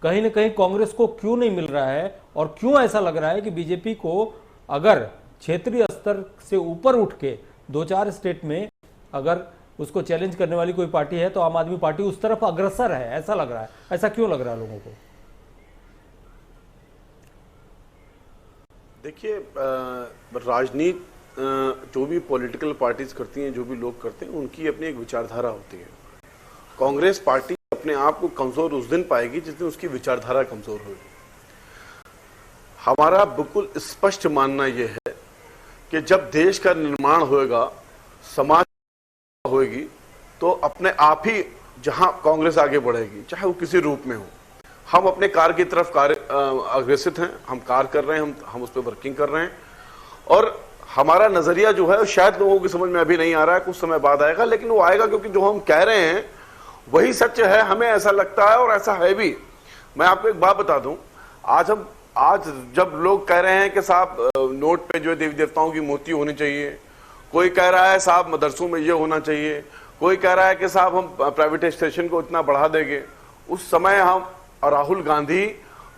कहीं ना कहीं कांग्रेस को क्यों नहीं मिल रहा है, और क्यों ऐसा लग रहा है कि बीजेपी को अगर क्षेत्रीय स्तर से ऊपर उठ के 2-4 स्टेट में अगर उसको चैलेंज करने वाली कोई पार्टी है तो आम आदमी पार्टी उस तरफ अग्रसर है, ऐसा लग रहा है। ऐसा क्यों लग रहा है लोगों को? देखिए, राजनीति जो भी पॉलिटिकल पार्टीज करती हैं, जो भी लोग करते हैं, उनकी अपनी एक विचारधारा होती है। कांग्रेस पार्टी अपने आप को कमजोर उस दिन पाएगी जिस दिन उसकी विचारधारा कमजोर होगी। हमारा बिल्कुल स्पष्ट मानना यह है कि जब देश का निर्माण होएगा, समाज होएगी, तो अपने आप ही जहां कांग्रेस आगे बढ़ेगी, चाहे वो किसी रूप में हो। हम अपने कार्य की तरफ अग्रसित हैं, हम कार्य कर रहे हैं, हम उस पर वर्किंग कर रहे हैं, और हमारा नजरिया जो है शायद लोगों की समझ में अभी नहीं आ रहा है, कुछ समय बाद आएगा, लेकिन वो आएगा, क्योंकि जो हम कह रहे हैं वही सच है, हमें ऐसा लगता है और ऐसा है भी। मैं आपको एक बात बता दूं, आज जब लोग कह रहे हैं कि साहब नोट पे जो है देवी देवताओं की मूर्ति होनी चाहिए, कोई कह रहा है साहब मदरसों में ये होना चाहिए, कोई कह रहा है कि साहब हम प्राइवेटाइजेशन को इतना बढ़ा देंगे, उस समय हम राहुल गांधी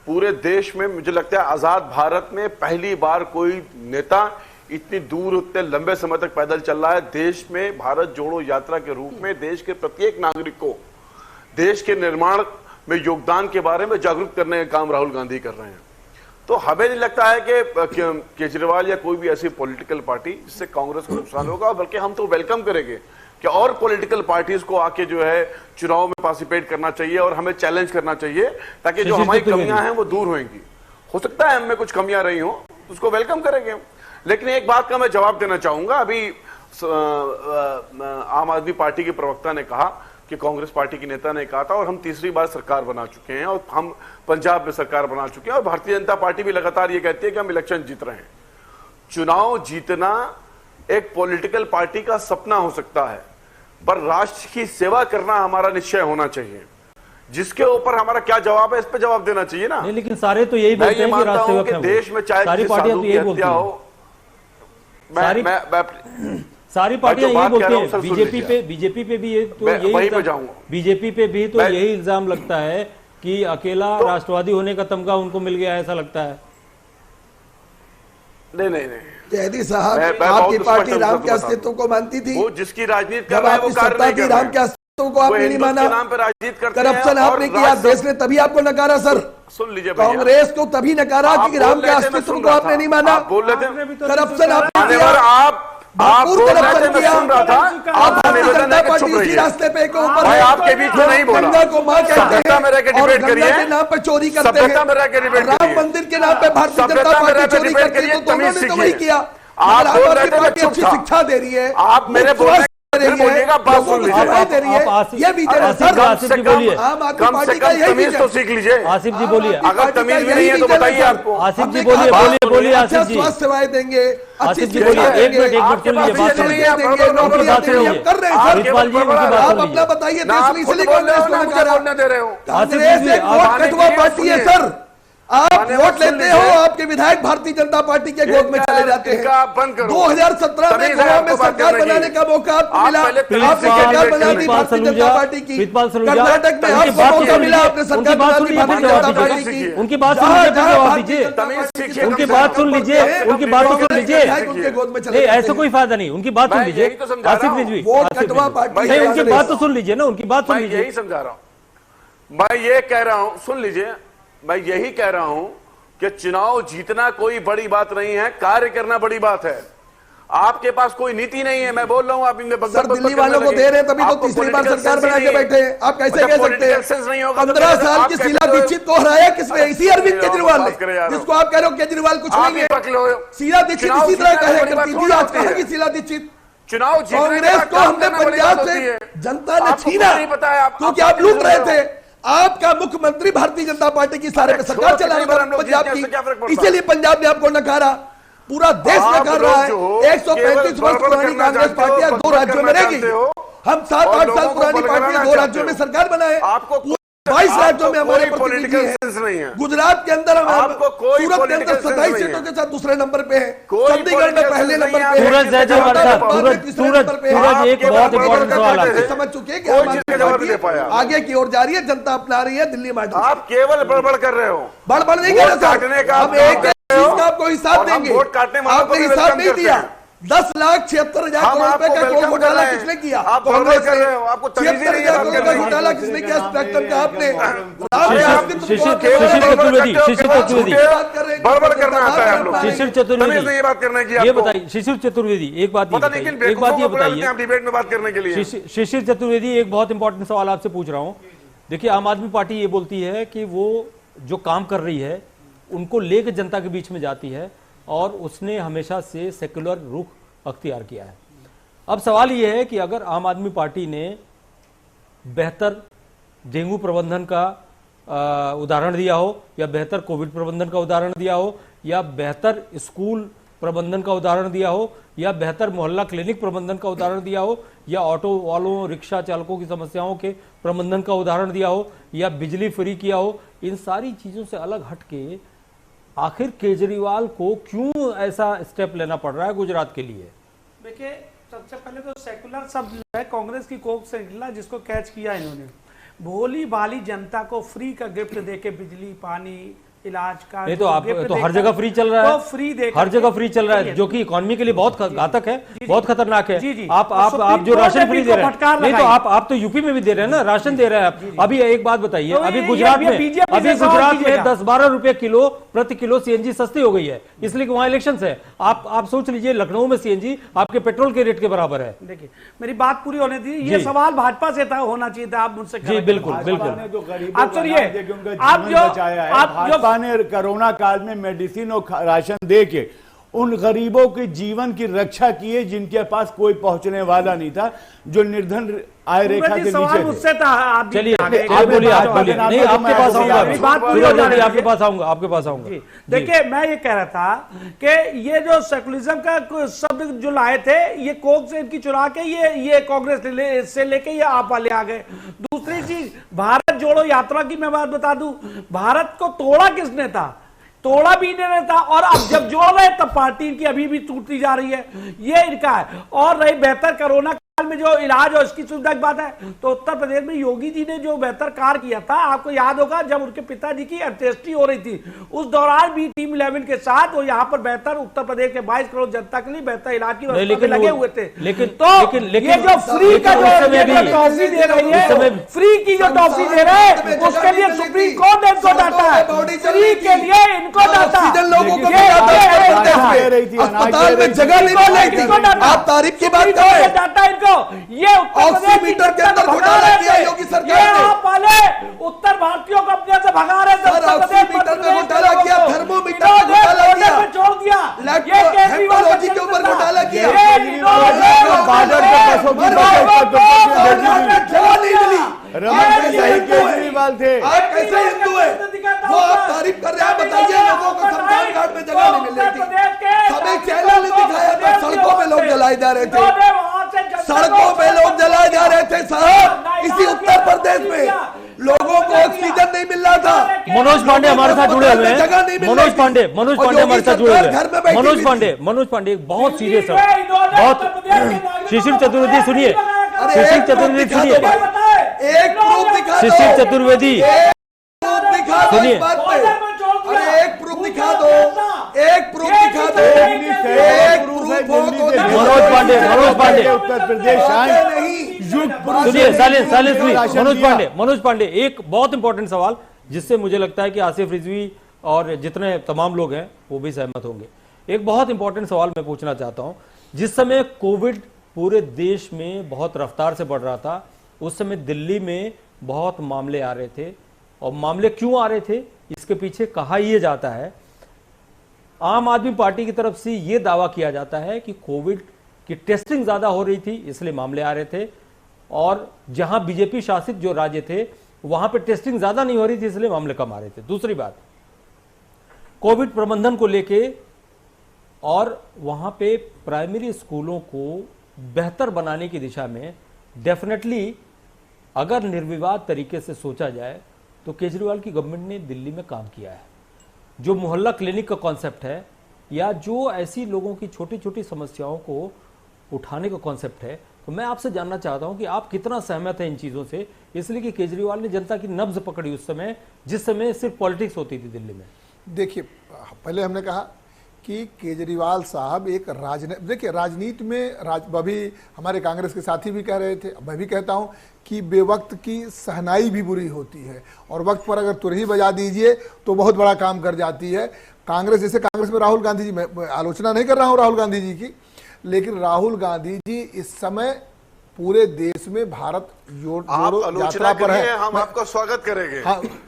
पूरे देश में, मुझे लगता है आजाद भारत में पहली बार कोई नेता इतनी दूर उतने लंबे समय तक पैदल चल रहा है। देश में भारत जोड़ो यात्रा के रूप में देश के प्रत्येक नागरिक को देश के निर्माण में योगदान के बारे में जागरूक करने का काम राहुल गांधी कर रहे हैं। तो हमें नहीं लगता है कि केजरीवाल या कोई भी ऐसी पॉलिटिकल पार्टी जिससे कांग्रेस को नुकसान होगा, बल्कि हम तो वेलकम करेंगे कि और पॉलिटिकल पार्टीज को आके जो है चुनाव में पार्टिसिपेट करना चाहिए और हमें चैलेंज करना चाहिए, ताकि जो हमारी कमियां हैं वो दूर होंगी। हो सकता है हमें कुछ कमियां रही हो, उसको वेलकम करेंगे। लेकिन एक बात का मैं जवाब देना चाहूंगा, अभी आम आदमी पार्टी के प्रवक्ता ने कहा कि कांग्रेस पार्टी के नेता ने कहा था, और हम तीसरी बार सरकार बना चुके हैं, और हम पंजाब में सरकार बना चुके हैं, और भारतीय जनता पार्टी भी लगातार ये कहती है कि हम इलेक्शन जीत रहे हैं। चुनाव जीतना एक पॉलिटिकल पार्टी का सपना हो सकता है, पर राष्ट्र की सेवा करना हमारा निश्चय होना चाहिए। जिसके ऊपर हमारा क्या जवाब है, इस पे जवाब देना चाहिए ना। नहीं, लेकिन सारे तो यही बोलते हैं कि राष्ट्र सेवक हैं। देश में चाहे सारी पार्टियां तो यही बोलती हैं। सारी पार्टियां यही बोलती हैं। बीजेपी पे भी ये तो यही इल्जाम लगता है कि अकेला राष्ट्रवादी होने का तमगा उनको मिल गया, ऐसा लगता है। नहीं, जयदी साहब, आपकी पार्टी राम के अस्तित्व को मानती थी, वो जिसकी राजनीति कर रहा है वो कार्य नहीं कर रहा है। राम के अस्तित्व को आपने नहीं माना, नाम पे राजनीति करते हैं, करप्शन आपने किया, देश ने तभी आपको नकारा। सर सुन लीजिए, कांग्रेस को तभी नकारा कि राम के अस्तित्व को आपने नहीं माना। बोल रहे थे करप्शन आपने किया, आप करप्शन किया, सुन रहा था। आप भारतीय जनता पार्टी इसी रास्ते पे के ऊपर है। आपके बीच में नहीं बोला, गंगा को मां कहते हैं और गंगा के नाम पे चोरी करते हैं, राम मंदिर के नाम पे भारतीय जनता पार्टी चोरी करती है, तो दोनों ने तो वही किया। आप बोल रहे थे, पार्टी अच्छी शिक्षा दे रही है, आप मेरे बोलने बोलिएगा, बात सुन लीजिए। दे रही है, ये भी आसिफ जी बोलिए, कम से कम तमीज तो सीख लीजिए। आसिफ जी बोलिए, अगर तमीज नहीं है तो बताइए आपको। आसिफ जी बोलिए आसिफ जी। स्वास्थ्य सेवाएं देंगे, आसिफ जी बोलिए, एक मिनट सुन लीजिए, बात सुनिए, कर रहे हैं सर। आप अपना बताइए, देश में इसलिए कांग्रेस को नकारा। कांग्रेस एक वोट कटवा पार्टी है सर, आप वोट लेते हो, आपके विधायक भारतीय जनता पार्टी के गोद में चले जाते हैं। 2017 में गोवा में सरकार बनाने का मौका आपको मिला, आपने सरकार बना दी भारतीय जनता पार्टी की। कर्नाटक में आपको मौका मिला, आपने सरकार बना दी भारतीय जनता पार्टी की। उनकी बात सुन लीजिए, उनकी बात सुन लीजिए, उनकी बात तो सुन लीजिए। ऐसा कोई फायदा नहीं, उनकी बात सुन लीजिए। आसिफ रिजवी, उनकी बात तो सुन लीजिए ना, उनकी बात सुन लीजिए। यही समझा रहा हूं, मैं ये कह रहा हूं, सुन लीजिए, मैं यही कह रहा हूं कि चुनाव जीतना कोई बड़ी बात नहीं है, कार्य करना बड़ी बात है। आपके पास कोई नीति नहीं है, मैं बोल रहा हूं। आप सर दिल्ली वालों को दे रहे हैं, तभी तो तीसरी बार सरकार बना के बैठे हैं। आप कैसे कह सकते हैं? 15 साल की शीला दीक्षित को हराया किसने? इसी अरविंद केजरीवाल ने, जिसको आप कह रहे हो केजरीवाल कुछ नहीं है। शीला दीक्षित इसी तरह कहा करती थी, आज कहाँ की शीला दीक्षित? चुनाव कांग्रेस को हमने पंजाब से जनता ने छीना क्योंकि आप लूट रहे थे। आपका मुख्यमंत्री भारतीय जनता पार्टी की सारे में सरकार चला रही पंजाब की, इसीलिए पंजाब ने आपको नकारा, पूरा देश नकार रहा है। 135 वर्ष पुरानी कांग्रेस पार्टी 2 राज्यों में रहेगी। हम 7-8 साल पुरानी पार्टी 2 राज्यों में सरकार बनाए, आपको 22 राज्यों में हमारे प्रतिनिधि हैं। गुजरात के अंदर हम, सूरत के अंदर 27 सीटों के साथ दूसरे नंबर पे है, चंडीगढ़ में पहले नंबर पे है। सूरज एक बहुत इंपॉर्टेंट सवाल आपसे समझ चुके हैं कि हमारी आगे की ओर जा रही है, जनता अपना रही है दिल्ली में। आप केवल बड़बड़ कर रहे हो, बड़बड़ नहीं कर रहे सर। हम एक चीज का आपको हिसाब देंगे, आपने हिसाब नहीं दिया। 10,76,000 करोड़ रुपए का टोल घोटाला किसने किया? कांग्रेस ने। 76,000 करोड़ का घोटाला किसने किया स्पेक्ट्रम का? आपने। बड़बड़ करना आता है आप लोग। शिशिर चतुर्वेदी, ये बात करने की ये बताइए शिशिर चतुर्वेदी, एक बात ये बताइए, डिबेट में बात करने के लिए। शिशिर चतुर्वेदी, एक बहुत इंपॉर्टेंट सवाल आपसे पूछ रहा हूं। देखिए, आम आदमी पार्टी ये बोलती है कि वो जो काम कर रही है उनको लेकर जनता के बीच में जाती है और उसने हमेशा से सेक्युलर रुख अख्तियार किया है। अब सवाल यह है कि अगर आम आदमी पार्टी ने बेहतर डेंगू प्रबंधन का उदाहरण दिया हो, या बेहतर कोविड प्रबंधन का उदाहरण दिया हो, या बेहतर स्कूल प्रबंधन का उदाहरण दिया हो, या बेहतर मोहल्ला क्लिनिक प्रबंधन का उदाहरण दिया हो, या ऑटो वालों रिक्शा चालकों की समस्याओं के प्रबंधन का उदाहरण दिया हो, या बिजली फ्री किया हो, इन सारी चीजों से अलग हटके आखिर केजरीवाल को क्यों ऐसा स्टेप लेना पड़ रहा है गुजरात के लिए? देखिए, सबसे पहले तो सेकुलर शब्द जो है कांग्रेस की कोक से निकला, जिसको कैच किया इन्होंने। भोली भाली जनता को फ्री का गिफ्ट देके बिजली, पानी, इलाज का, नहीं तो आप तो हर जगह फ्री चल रहा है, तो फ्री दे, हर जगह फ्री चल रहा है, जो कि इकोनॉमी के लिए बहुत घातक है, बहुत खतरनाक है। आप जो राशन फ्री दे रहे हैं, नहीं तो आप तो यूपी में भी दे रहे हैं ना, राशन दे रहे हैं आप। अभी एक बात बताइए, अभी गुजरात में 10-12 रुपए किलो प्रति किलो सीएनजी सस्ती हो गई है, इसलिए वहां इलेक्शन है। आप सोच लीजिए, लखनऊ में सीएनजी आपके पेट्रोल के रेट के बराबर है। देखिए, मेरी बात पूरी होने दीजिए। ये सवाल भाजपा से था, होना चाहिए था, आप मुझसे। जी बिल्कुल बिल्कुल। आप सुनिए, आप जो कोरोना काल में मेडिसिन और राशन दे के उन गरीबों के जीवन की रक्षा की है जिनके पास कोई पहुंचने वाला नहीं था, जो निर्धन आय रेखा के नीचे थे। चलिए आप बोलिए, नहीं आपके पास आऊंगा, आपके पास आऊंगा। देखिए, मैं ये कह रहा था कि ये जो सेकुलरिज्म का शब्द जो लाए थे, ये कोक से इनकी चुरा के ये कांग्रेस से लेके ये आप वाले आ गए। दूसरी चीज, भारत जोड़ो यात्रा की मैं बात बता दूं, भारत को तोड़ा किसने था? तोड़ा भी नहीं था, और अब जब जोड़ रहे तब पार्टी इनकी अभी भी टूटती जा रही है, ये इनका है। और रही बेहतर कोरोना में जो इलाज और इसकी सुविधा की बात है, तो उत्तर प्रदेश में योगी जी ने जो बेहतर कार्य किया था, आपको याद होगा जब उनके पिताजी की अंत्येष्टि हो रही थी, उस दौरान भी टीम 11 के साथ वो यहाँ पर बेहतर उत्तर प्रदेश के 22 करोड़ जनता के लिए बेहतर इलाज की व्यवस्था में लगे हुए थे। लेकिन ये जो फ्री का जो टॉफी दे रही है, फ्री की जो टॉफी दे रहे हैं, उसके लिए सुप्रीम कोर्ट ने इनको डांटा है, फ्री के लिए इनको डांटा। अस्पताल में जगह नहीं मिल रही थी, आप तारीफ की बात कर रहे हैं, डांटा इनको। ये ऑक्सीमीटर के अंदर घोटाला किया योगी सरकार ने, आप वाले उत्तर भारतीयों को अपने से भगा रहे थे। ऑक्सीमीटर में घोटाला किया, थर्मोमीटर में घोटाला किया, छोड़ दिया, हेपेटोलॉजी के ऊपर घोटाला किया, केजरीवाल थे। आप कैसे हिंदू है? वो आप तारीफ कर रहे हैं, बताइए लोगों को शमशान घाट में जगह नहीं मिल रही थी, सभी चैनल ने दिखाया था, सड़कों पे लोग जलाए जा रहे थे, सड़कों पे लोग जलाए जा रहे थे साहब। इसी उत्तर प्रदेश में लोगों को ऑक्सीजन नहीं मिल रहा था। मनोज पांडे हमारे साथ जुड़े हुए हैं। मनोज पांडे हमारे साथ जुड़े हुए हैं। मनोज पांडे एक बहुत सीरियस है, बहुत। शिशिर चतुर्वेदी सुनिए, शिशिर चतुर्वेदी सुनिए, एक प्रूफ दिखा दो, शिशिर चतुर्वेदी सुनिए, एक प्रूफ दिखा दो, एक प्रूफ दिखा दो, एक प्रूफ हो तो मनोज पांडे उत्तर प्रदेश सुनिए, साइलेंस मनोज पांडे एक बहुत इंपॉर्टेंट सवाल जिससे मुझे लगता है कि आसिफ रिजवी और जितने तमाम लोग हैं वो भी सहमत होंगे। एक बहुत इंपॉर्टेंट सवाल मैं पूछना चाहता हूं। जिस समय कोविड पूरे देश में बहुत रफ्तार से बढ़ रहा था, उस समय दिल्ली में बहुत मामले आ रहे थे, और मामले क्यों आ रहे थे इसके पीछे कहा यह जाता है, आम आदमी पार्टी की तरफ से यह दावा किया जाता है कि कोविड की टेस्टिंग ज्यादा हो रही थी इसलिए मामले आ रहे थे, और जहां बीजेपी शासित जो राज्य थे वहां पे टेस्टिंग ज्यादा नहीं हो रही थी इसलिए मामले कम आ रहे थे। दूसरी बात, कोविड प्रबंधन को लेके और वहां पे प्राइमरी स्कूलों को बेहतर बनाने की दिशा में डेफिनेटली अगर निर्विवाद तरीके से सोचा जाए तो केजरीवाल की गवर्नमेंट ने दिल्ली में काम किया है। जो मोहल्ला क्लिनिक का कॉन्सेप्ट है, या जो ऐसी लोगों की छोटी छोटी समस्याओं को उठाने का कॉन्सेप्ट है, तो मैं आपसे जानना चाहता हूं कि आप कितना सहमत हैं इन चीजों से, इसलिए कि केजरीवाल ने जनता की नब्ज पकड़ी उस समय जिस समय सिर्फ पॉलिटिक्स होती थी दिल्ली में। देखिए, पहले हमने कहा कि केजरीवाल साहब एक देखिए राजनीति में अभी हमारे कांग्रेस के साथी भी कह रहे थे, मैं भी कहता हूं कि बेवक्त की सहनाई भी बुरी होती है, और वक्त पर अगर तुरही बजा दीजिए तो बहुत बड़ा काम कर जाती है। कांग्रेस, जैसे कांग्रेस में राहुल गांधी जी, मैं आलोचना नहीं कर रहा हूं राहुल गांधी जी की, लेकिन राहुल गांधी जी इस समय पूरे देश में भारत जोड़ो यात्रा पर है। हम आपका स्वागत करेंगे।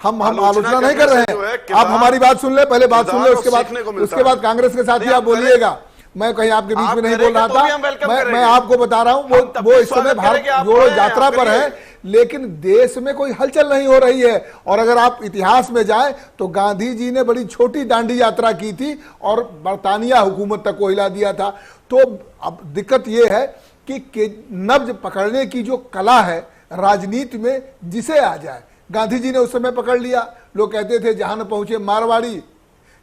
हम आलोचना नहीं कर रहे हैं। आप हमारी बात सुन ले, पहले बात सुन ले, उसके बाद कांग्रेस के साथ ही आप बोलिएगा। मैं कहीं आपके बीच में नहीं बोल रहा था, मैं आपको बता रहा हूं वो इस समय भारत जोड़ो यात्रा पर है, लेकिन देश में कोई हलचल नहीं हो रही है। और अगर आप इतिहास में जाएं तो गांधी जी ने बड़ी छोटी दांडी यात्रा की थी और बरतानिया हुकूमत तक को हिला दिया था। तो अब दिक्कत यह है कि नब्ज पकड़ने की जो कला है राजनीति में, जिसे आ जाए, गांधी जी ने उस समय पकड़ लिया। लोग कहते थे जहां न पहुंचे मारवाड़ी,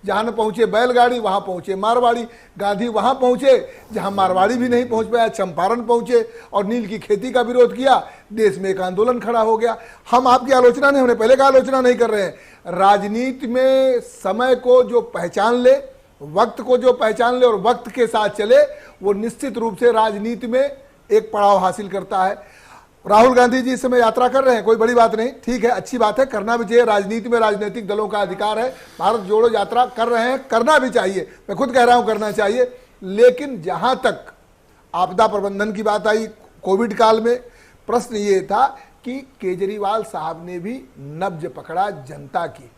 जहां न पहुंचे बैलगाड़ी वहां पहुंचे मारवाड़ी। गांधी वहां पहुंचे जहां मारवाड़ी भी नहीं पहुंच पाया, चंपारण पहुंचे और नील की खेती का विरोध किया, देश में एक आंदोलन खड़ा हो गया। हम आपकी आलोचना नहीं, हमने पहले का आलोचना नहीं कर रहे हैं। राजनीति में समय को जो पहचान ले, वक्त को जो पहचान ले और वक्त के साथ चले, वो निश्चित रूप से राजनीति में एक पड़ाव हासिल करता है। राहुल गांधी जी इस समय यात्रा कर रहे हैं, कोई बड़ी बात नहीं, ठीक है, अच्छी बात है, करना भी चाहिए। राजनीति में राजनीतिक दलों का अधिकार है, भारत जोड़ो यात्रा कर रहे हैं, करना भी चाहिए, मैं खुद कह रहा हूं करना चाहिए। लेकिन जहां तक आपदा प्रबंधन की बात आई कोविड काल में, प्रश्न ये था कि केजरीवाल साहब ने भी नब्ज पकड़ा जनता की,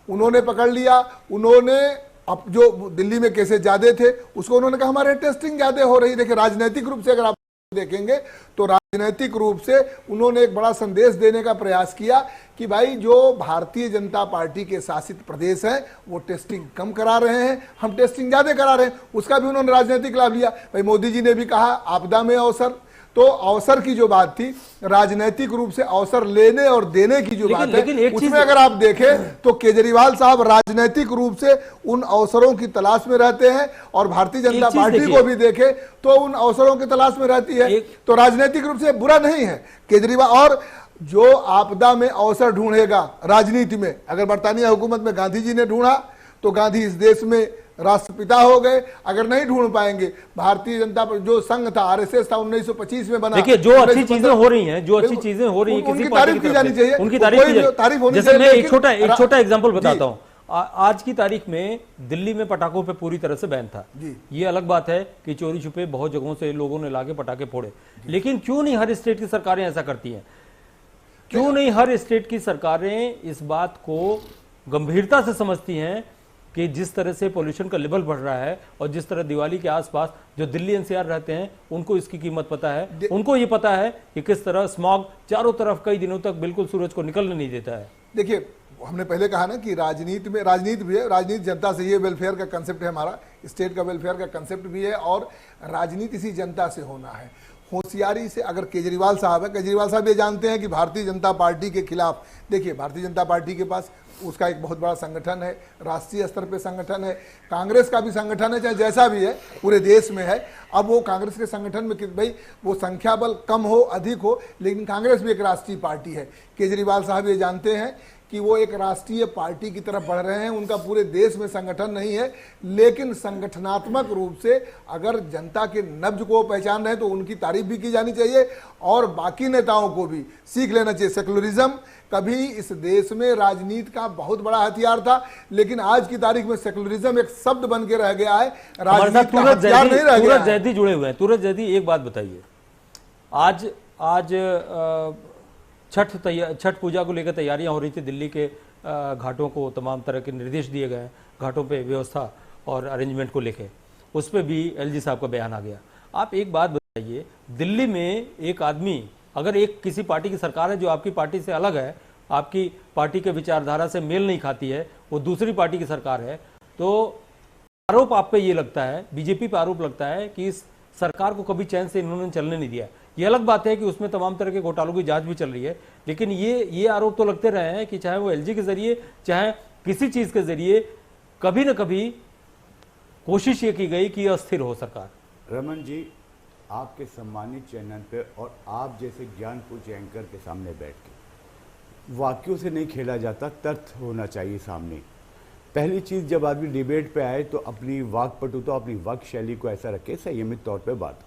उन्होंने पकड़ लिया। उन्होंने अब जो दिल्ली में केसेस ज्यादा थे उसको उन्होंने कहा हमारे टेस्टिंग ज्यादा हो रही। देखिए, राजनीतिक रूप से अगर आप देखेंगे तो राजनीतिक रूप से उन्होंने एक बड़ा संदेश देने का प्रयास किया कि भाई जो भारतीय जनता पार्टी के शासित प्रदेश हैं वो टेस्टिंग कम करा रहे हैं, हम टेस्टिंग ज्यादा करा रहे हैं, उसका भी उन्होंने राजनीतिक लाभ लिया। भाई मोदी जी ने भी कहा आपदा में अवसर, तो अवसर की जो बात थी, राजनीतिक रूप से अवसर लेने और देने की जो बात है, उसमें अगर आप देखें तो केजरीवाल साहब राजनीतिक रूप से उन अवसरों की तलाश में रहते हैं, और भारतीय जनता पार्टी को भी देखें तो उन अवसरों की तलाश में रहती है। तो राजनीतिक रूप से बुरा नहीं है केजरीवाल। और जो आपदा में अवसर ढूंढेगा राजनीति में, अगर बरतानिया हुकूमत में गांधी जी ने ढूंढा तो गांधी इस देश में राष्ट्रपिता हो गए। अगर नहीं ढूंढ पाएंगे, भारतीय जनता पर जो संघ था, आरएसएस था, 1925 में बना। देखिए, जो अच्छी चीजें हो रही हैं, जो अच्छी चीजें हो रही हैं, उनकी तारीफ की जानी चाहिए, उनकी तारीफ होनी चाहिए। मैं एक छोटा एग्जांपल बताता हूं। आज की तारीख में दिल्ली में पटाखों पे पूरी तरह से बैन था। ये अलग बात है कि चोरी छुपे बहुत जगहों से लोगों ने लाके पटाखे फोड़े, लेकिन क्यों नहीं हर स्टेट की सरकारें ऐसा करती हैं? क्यों नहीं हर स्टेट की सरकारें इस बात को गंभीरता से समझती हैं कि जिस तरह से पोल्यूशन का लेवल बढ़ रहा है, और जिस तरह दिवाली के आसपास जो दिल्ली एनसीआर रहते हैं उनको इसकी कीमत पता है, उनको ये पता है कि किस तरह स्मॉग चारों तरफ कई दिनों तक बिल्कुल सूरज को निकलने नहीं देता है। देखिए, हमने पहले कहा ना कि राजनीति में राजनीति भी है, राजनीति जनता से, ये वेलफेयर का कंसेप्ट है हमारा, स्टेट का वेलफेयर का कंसेप्ट भी है, और राजनीति इसी जनता से होना है। होशियारी से, अगर केजरीवाल साहब है, केजरीवाल साहब ये जानते हैं कि भारतीय जनता पार्टी के खिलाफ, देखिए भारतीय जनता पार्टी के पास उसका एक बहुत बड़ा संगठन है, राष्ट्रीय स्तर पे संगठन है, कांग्रेस का भी संगठन है, चाहे जैसा भी है पूरे देश में है। अब वो कांग्रेस के संगठन में भाई वो संख्या बल कम हो अधिक हो, लेकिन कांग्रेस भी एक राष्ट्रीय पार्टी है। केजरीवाल साहब ये जानते हैं कि वो एक राष्ट्रीय पार्टी की तरफ बढ़ रहे हैं, उनका पूरे देश में संगठन नहीं है, लेकिन संगठनात्मक रूप से अगर जनता के नब्ज को पहचान रहे हैं तो उनकी तारीफ भी की जानी चाहिए और बाकी नेताओं को भी सीख लेना चाहिए। सेकुलरिज्म कभी इस देश में राजनीति का बहुत बड़ा हथियार था, लेकिन आज की तारीख में सेकुलरिज्म एक शब्द बन के रह गया है, राजनीति का हथियार नहीं रह गया है। जैदी जुड़े हुए हैं। सूरज जैदी, एक बात बताइए, आज छठ पूजा को लेकर तैयारियां हो रही थी, दिल्ली के घाटों को तमाम तरह के निर्देश दिए गए हैं, घाटों पे व्यवस्था और अरेंजमेंट को लेकर, उस पर भी एलजी साहब का बयान आ गया। आप एक बात बताइए, दिल्ली में एक आदमी अगर एक किसी पार्टी की सरकार है जो आपकी पार्टी से अलग है, आपकी पार्टी के विचारधारा से मेल नहीं खाती है, वो दूसरी पार्टी की सरकार है, तो आरोप आप पे ये लगता है, बीजेपी पे आरोप लगता है कि इस सरकार को कभी चैन से इन्होंने चलने नहीं दिया। ये अलग बात है कि उसमें तमाम तरह के घोटालों की जांच भी चल रही है, लेकिन ये आरोप तो लगते रहे हैं कि चाहे वो एलजी के जरिए चाहे किसी चीज के जरिए कभी न कभी कोशिश ये की गई कि अस्थिर हो सरकार। रमन जी, आपके सम्मानित चैनल पे और आप जैसे ज्ञानपुर एंकर के सामने बैठ के वाक्यों से नहीं खेला जाता, तथ्य होना चाहिए सामने। पहली चीज, जब आदमी डिबेट पे आए तो अपनी वाक्पटुता, अपनी वाक्य शैली को ऐसा रखे, संयमित तौर पे बात।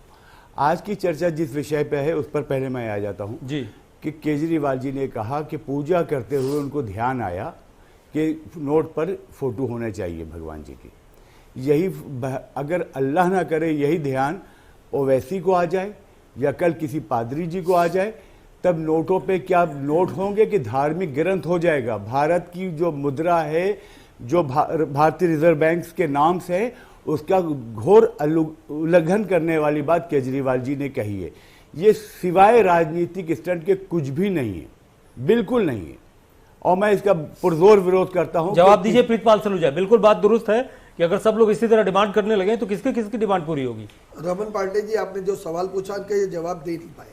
आज की चर्चा जिस विषय पे है उस पर पहले मैं आ जाता हूँ जी, कि केजरीवाल जी ने कहा कि पूजा करते हुए उनको ध्यान आया कि नोट पर फोटो होने चाहिए भगवान जी की। यही अगर अल्लाह ना करे यही ध्यान ओवैसी को आ जाए या कल किसी पादरी जी को आ जाए, तब नोटों पे क्या नोट होंगे कि धार्मिक ग्रंथ हो जाएगा। भारत की जो मुद्रा है, जो भारतीय रिजर्व बैंक के नाम से है, उसका घोर उल्लंघन करने वाली बात केजरीवाल जी ने कही है। ये सिवाय राजनीतिक स्टंट के कुछ भी नहीं है, बिल्कुल नहीं है, और मैं इसका पुरजोर विरोध करता हूं। जवाब दीजिए प्रीतपाल सलूजा। बिल्कुल बात दुरुस्त है कि अगर सब लोग इसी तरह डिमांड करने लगे तो किसकी डिमांड पूरी होगी। रमन पांडे जी, आपने जो सवाल पूछा उनका ये जवाब दे नहीं पाए।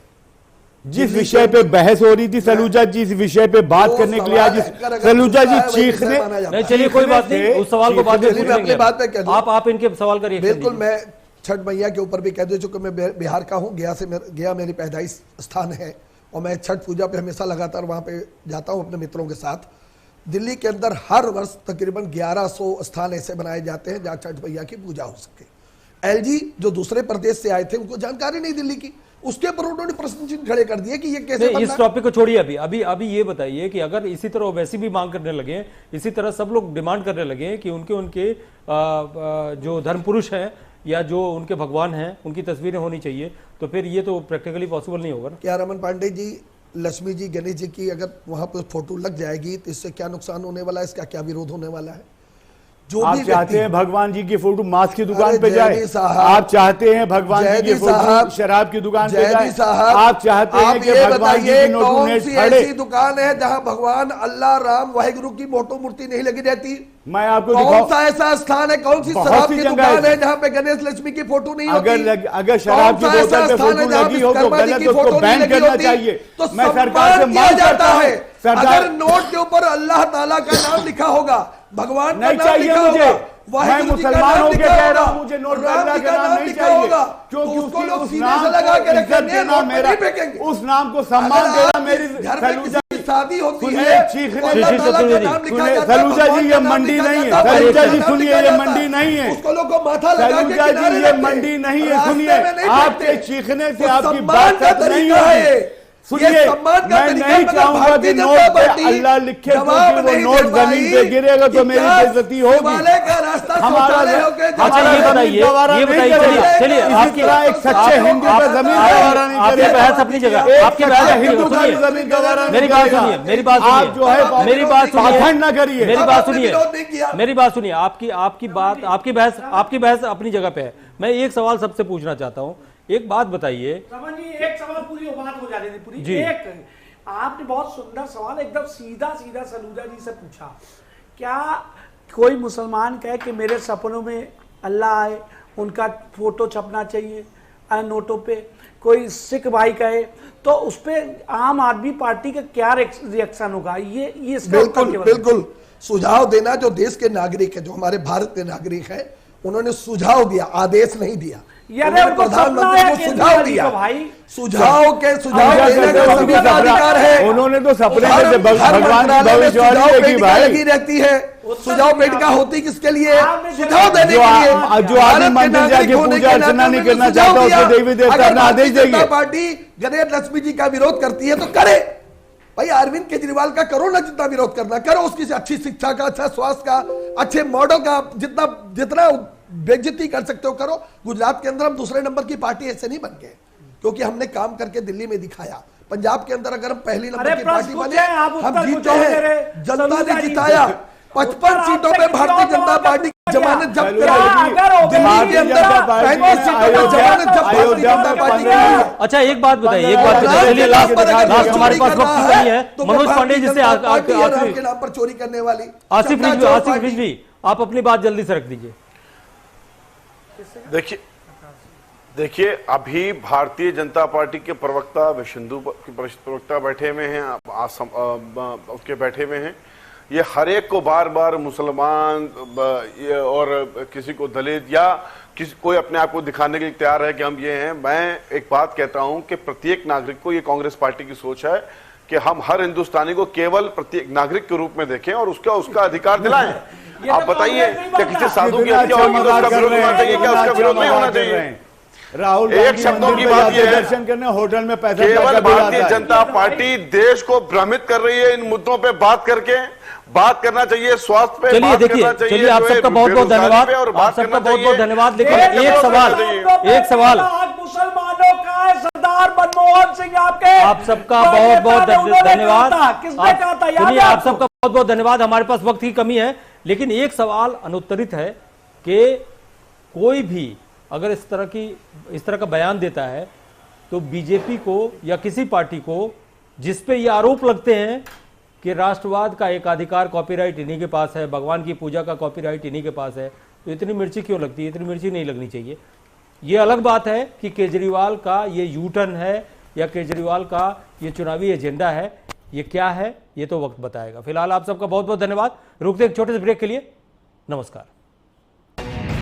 जिस विषय पे बहस हो रही थी सलूजा जी, इस विषय पे बात करने के लिए आज सलूजा जी चीखने, चलिए कोई बात नहीं, उस सवाल को बाद में अपनी बात पे कह आप इनके सवाल का रिएक्शन। बिल्कुल, मैं छठ मैया के ऊपर भी कह दे चुका, मैं बिहार का हूँ, गया मेरी पैदाइश स्थान है और मैं छठ पूजा पे हमेशा लगातार वहाँ पे जाता हूँ अपने मित्रों के साथ। दिल्ली के अंदर हर वर्ष तकरीबन 1100 स्थान ऐसे बनाए जाते हैं जहाँ छठ मैया की पूजा हो सके। एलजी जो दूसरे प्रदेश से आए थे उनको जानकारी नहीं दिल्ली की, उसके ऊपर उन्होंने प्रश्न चिन्ह खड़े कर दिए कि ये कैसे। इस टॉपिक को छोड़िए, अभी ये बताइए कि अगर इसी तरह वैसी भी मांग करने लगे, इसी तरह सब लोग डिमांड करने लगे कि उनके जो धर्म पुरुष हैं या जो उनके भगवान हैं उनकी तस्वीरें होनी चाहिए, तो फिर ये तो प्रैक्टिकली पॉसिबल नहीं होगा ना। क्या रमन पांडे जी, लक्ष्मी जी गणेश जी की अगर वहां पर फोटो लग जाएगी तो इससे क्या नुकसान होने वाला है, इसका क्या विरोध होने वाला है? जो आप चाहते हैं भगवान जी की फोटो मांस की दुकान पे जाए, आप चाहते हैं भगवान जी की फोटो शराब की दुकान पे जाए, आप चाहते हैं कि भगवान जी की कौन सी ऐसी दुकान है जहां भगवान अल्लाह राम वाहिगुरु की फोटो मूर्ति नहीं लगी रहती? मैं आपको कौन सा ऐसा स्थान है, कौन सी शराब की दुकान है जहाँ पे गणेश लक्ष्मी की फोटो नहीं होती? अगर शराब की बोतल पे फोटो लगी हो तो गलत, उसको बैन करना चाहिए। तो मैं सरकार से मांग करता हूं, अगर नोट के ऊपर अल्लाह ताला का नाम लिखा होगा, भगवान नहीं चाहिए मुझे, मैं मुसलमान होकर कह रहा हूं, मुझे नोट अल्लाह का नाम नहीं चाहिए, क्योंकि उसको लोग सीने से लगा के रखेंगे, मेरा उस नाम को सम्मान देना मेरी शादी होती है। सलूजा जी ये मंडी नहीं है, सलूजा जी सुनिए ये मंडी नहीं है, उसको लोगों को माथा लगा के सलूजा जी ये मंडी नहीं है, सुनिए आपके चीखने से आपकी बात नहीं है। सुनिए, मैं नहीं चाहूंगा कि नोट पे अल्लाह लिखे, क्योंकि वो नोट जमीन पे गिरेगा तो मेरी बेइज्जती होगी। हमारा ये बताइए, चलिए आपकी एक सच्चे हिंदू का जमीन गवारा नहीं करेगा। बहस अपनी जगह, आपकी बहस हिंदू का जमीन गवारा, मेरी बात सुनिए, मेरी बात आप जो है मेरी बात सुनिए, ना करिए, मेरी बात सुनिए, मेरी बात सुनिए, आपकी बहस अपनी जगह पे है। मैं एक सवाल सबसे पूछना चाहता हूँ, एक बात बताइए। एक सवाल पूरी बात हो जाने दी पूरी जी। एक आपने बहुत सुंदर सवाल एकदम सीधा सलूजा जी से पूछा, क्या कोई मुसलमान कहे कि मेरे सपनों में अल्लाह आए, उनका फोटो छपना चाहिए, नोटों पे, कोई सिख भाई कहे, तो उस पे आम आदमी पार्टी का क्या रिएक्शन होगा? ये इसका बिल्कुल बिल्कुल सुझाव देना। जो देश के नागरिक है, जो हमारे भारत के नागरिक है, उन्होंने सुझाव दिया, आदेश नहीं दिया। प्रधानमंत्री को सुझाव दिया, सुझाव देने का सभी का अधिकार है। उन्होंने तो सपने में भगवान की भविष्यवाणी देखी भाई, लगी रहती है। सुझाव पेटिका होती किसके लिए? सुझाव देने के लिए। जो आदमी मंदिर जाके पूजा अर्चना नहीं करना चाहता उसको देवी देवता का आदेश देंगे। पार्टी गणेश लक्ष्मी जी का विरोध करती है तो करे भाई, अरविंद केजरीवाल का करो ना, जितना विरोध करना करो, उसकी अच्छी शिक्षा का, अच्छा स्वास्थ्य का, अच्छे मॉडल का, जितना बेइज्जती कर सकते हो करो। गुजरात के अंदर हम दूसरे नंबर की पार्टी ऐसे नहीं बन गए, क्योंकि हमने काम करके दिल्ली में दिखाया। पंजाब के अंदर अगर हम पहली नंबर की पार्टी बने, हम जीते हैं, जनता ने जिताया। 55 सीटों पे भारतीय जनता पार्टी की जमानत जब्त कराई। दिल्ली के अंदर 35 सीटों पर जमानत जब्त भारतीय जनता पार्टी की। अच्छा एक बात बताइए, चलिए लास्ट हमारे पास वक्त नहीं है। मनोज पांडे जी से आपके नाम पर चोरी करने वाली आसिफ रिजवी, आप अपनी बात जल्दी से रख दीजिए। देखिए अभी भारतीय जनता पार्टी के प्रवक्ता, विश्व हिंदू के प्रवक्ता बैठे हुए हैं, उसके बैठे हुए हैं। ये हर एक को बार बार मुसलमान और किसी को दलित या कोई अपने आप को दिखाने के लिए तैयार है कि हम ये हैं। मैं एक बात कहता हूं कि प्रत्येक नागरिक को, ये कांग्रेस पार्टी की सोच है कि हम हर हिंदुस्तानी को केवल प्रत्येक नागरिक के रूप में देखें और उसका अधिकार दिलाएं। आप बताइए कि किसी साधु की हत्या होगी तो उसका विरोध होना चाहिए क्या? उसका विरोध नहीं होना चाहिए। राहुल एक शब्दों की बात यह है, दर्शन करने होटल में पैसा केवल भारतीय जनता पार्टी देश को भ्रमित कर रही है इन मुद्दों पे बात करके। बात करना चाहिए स्वास्थ्य पे, चलिए देखिए, चलिए आप सबका बहुत बहुत धन्यवाद, आप सबका बहुत बहुत धन्यवाद। लेकिन एक सवाल मुसलमानों का सरदार मनमोहन सिंह, आपके आप सबका बहुत बहुत धन्यवाद। सुनिए, आप सबका बहुत बहुत धन्यवाद। हमारे पास वक्त की कमी है, लेकिन एक सवाल अनुत्तरित है कि कोई भी अगर इस तरह का बयान देता है तो बीजेपी को या किसी पार्टी को जिसपे ये आरोप लगते हैं कि राष्ट्रवाद का एकाधिकार कॉपीराइट इन्हीं के पास है, भगवान की पूजा का कॉपीराइट इन्हीं के पास है, तो इतनी मिर्ची क्यों लगती है? इतनी मिर्ची नहीं लगनी चाहिए। ये अलग बात है कि केजरीवाल का ये यू टर्न है या केजरीवाल का ये चुनावी एजेंडा है, ये क्या है ये तो वक्त बताएगा। फिलहाल आप सबका बहुत बहुत धन्यवाद। रुकते एक छोटे से ब्रेक के लिए। नमस्कार।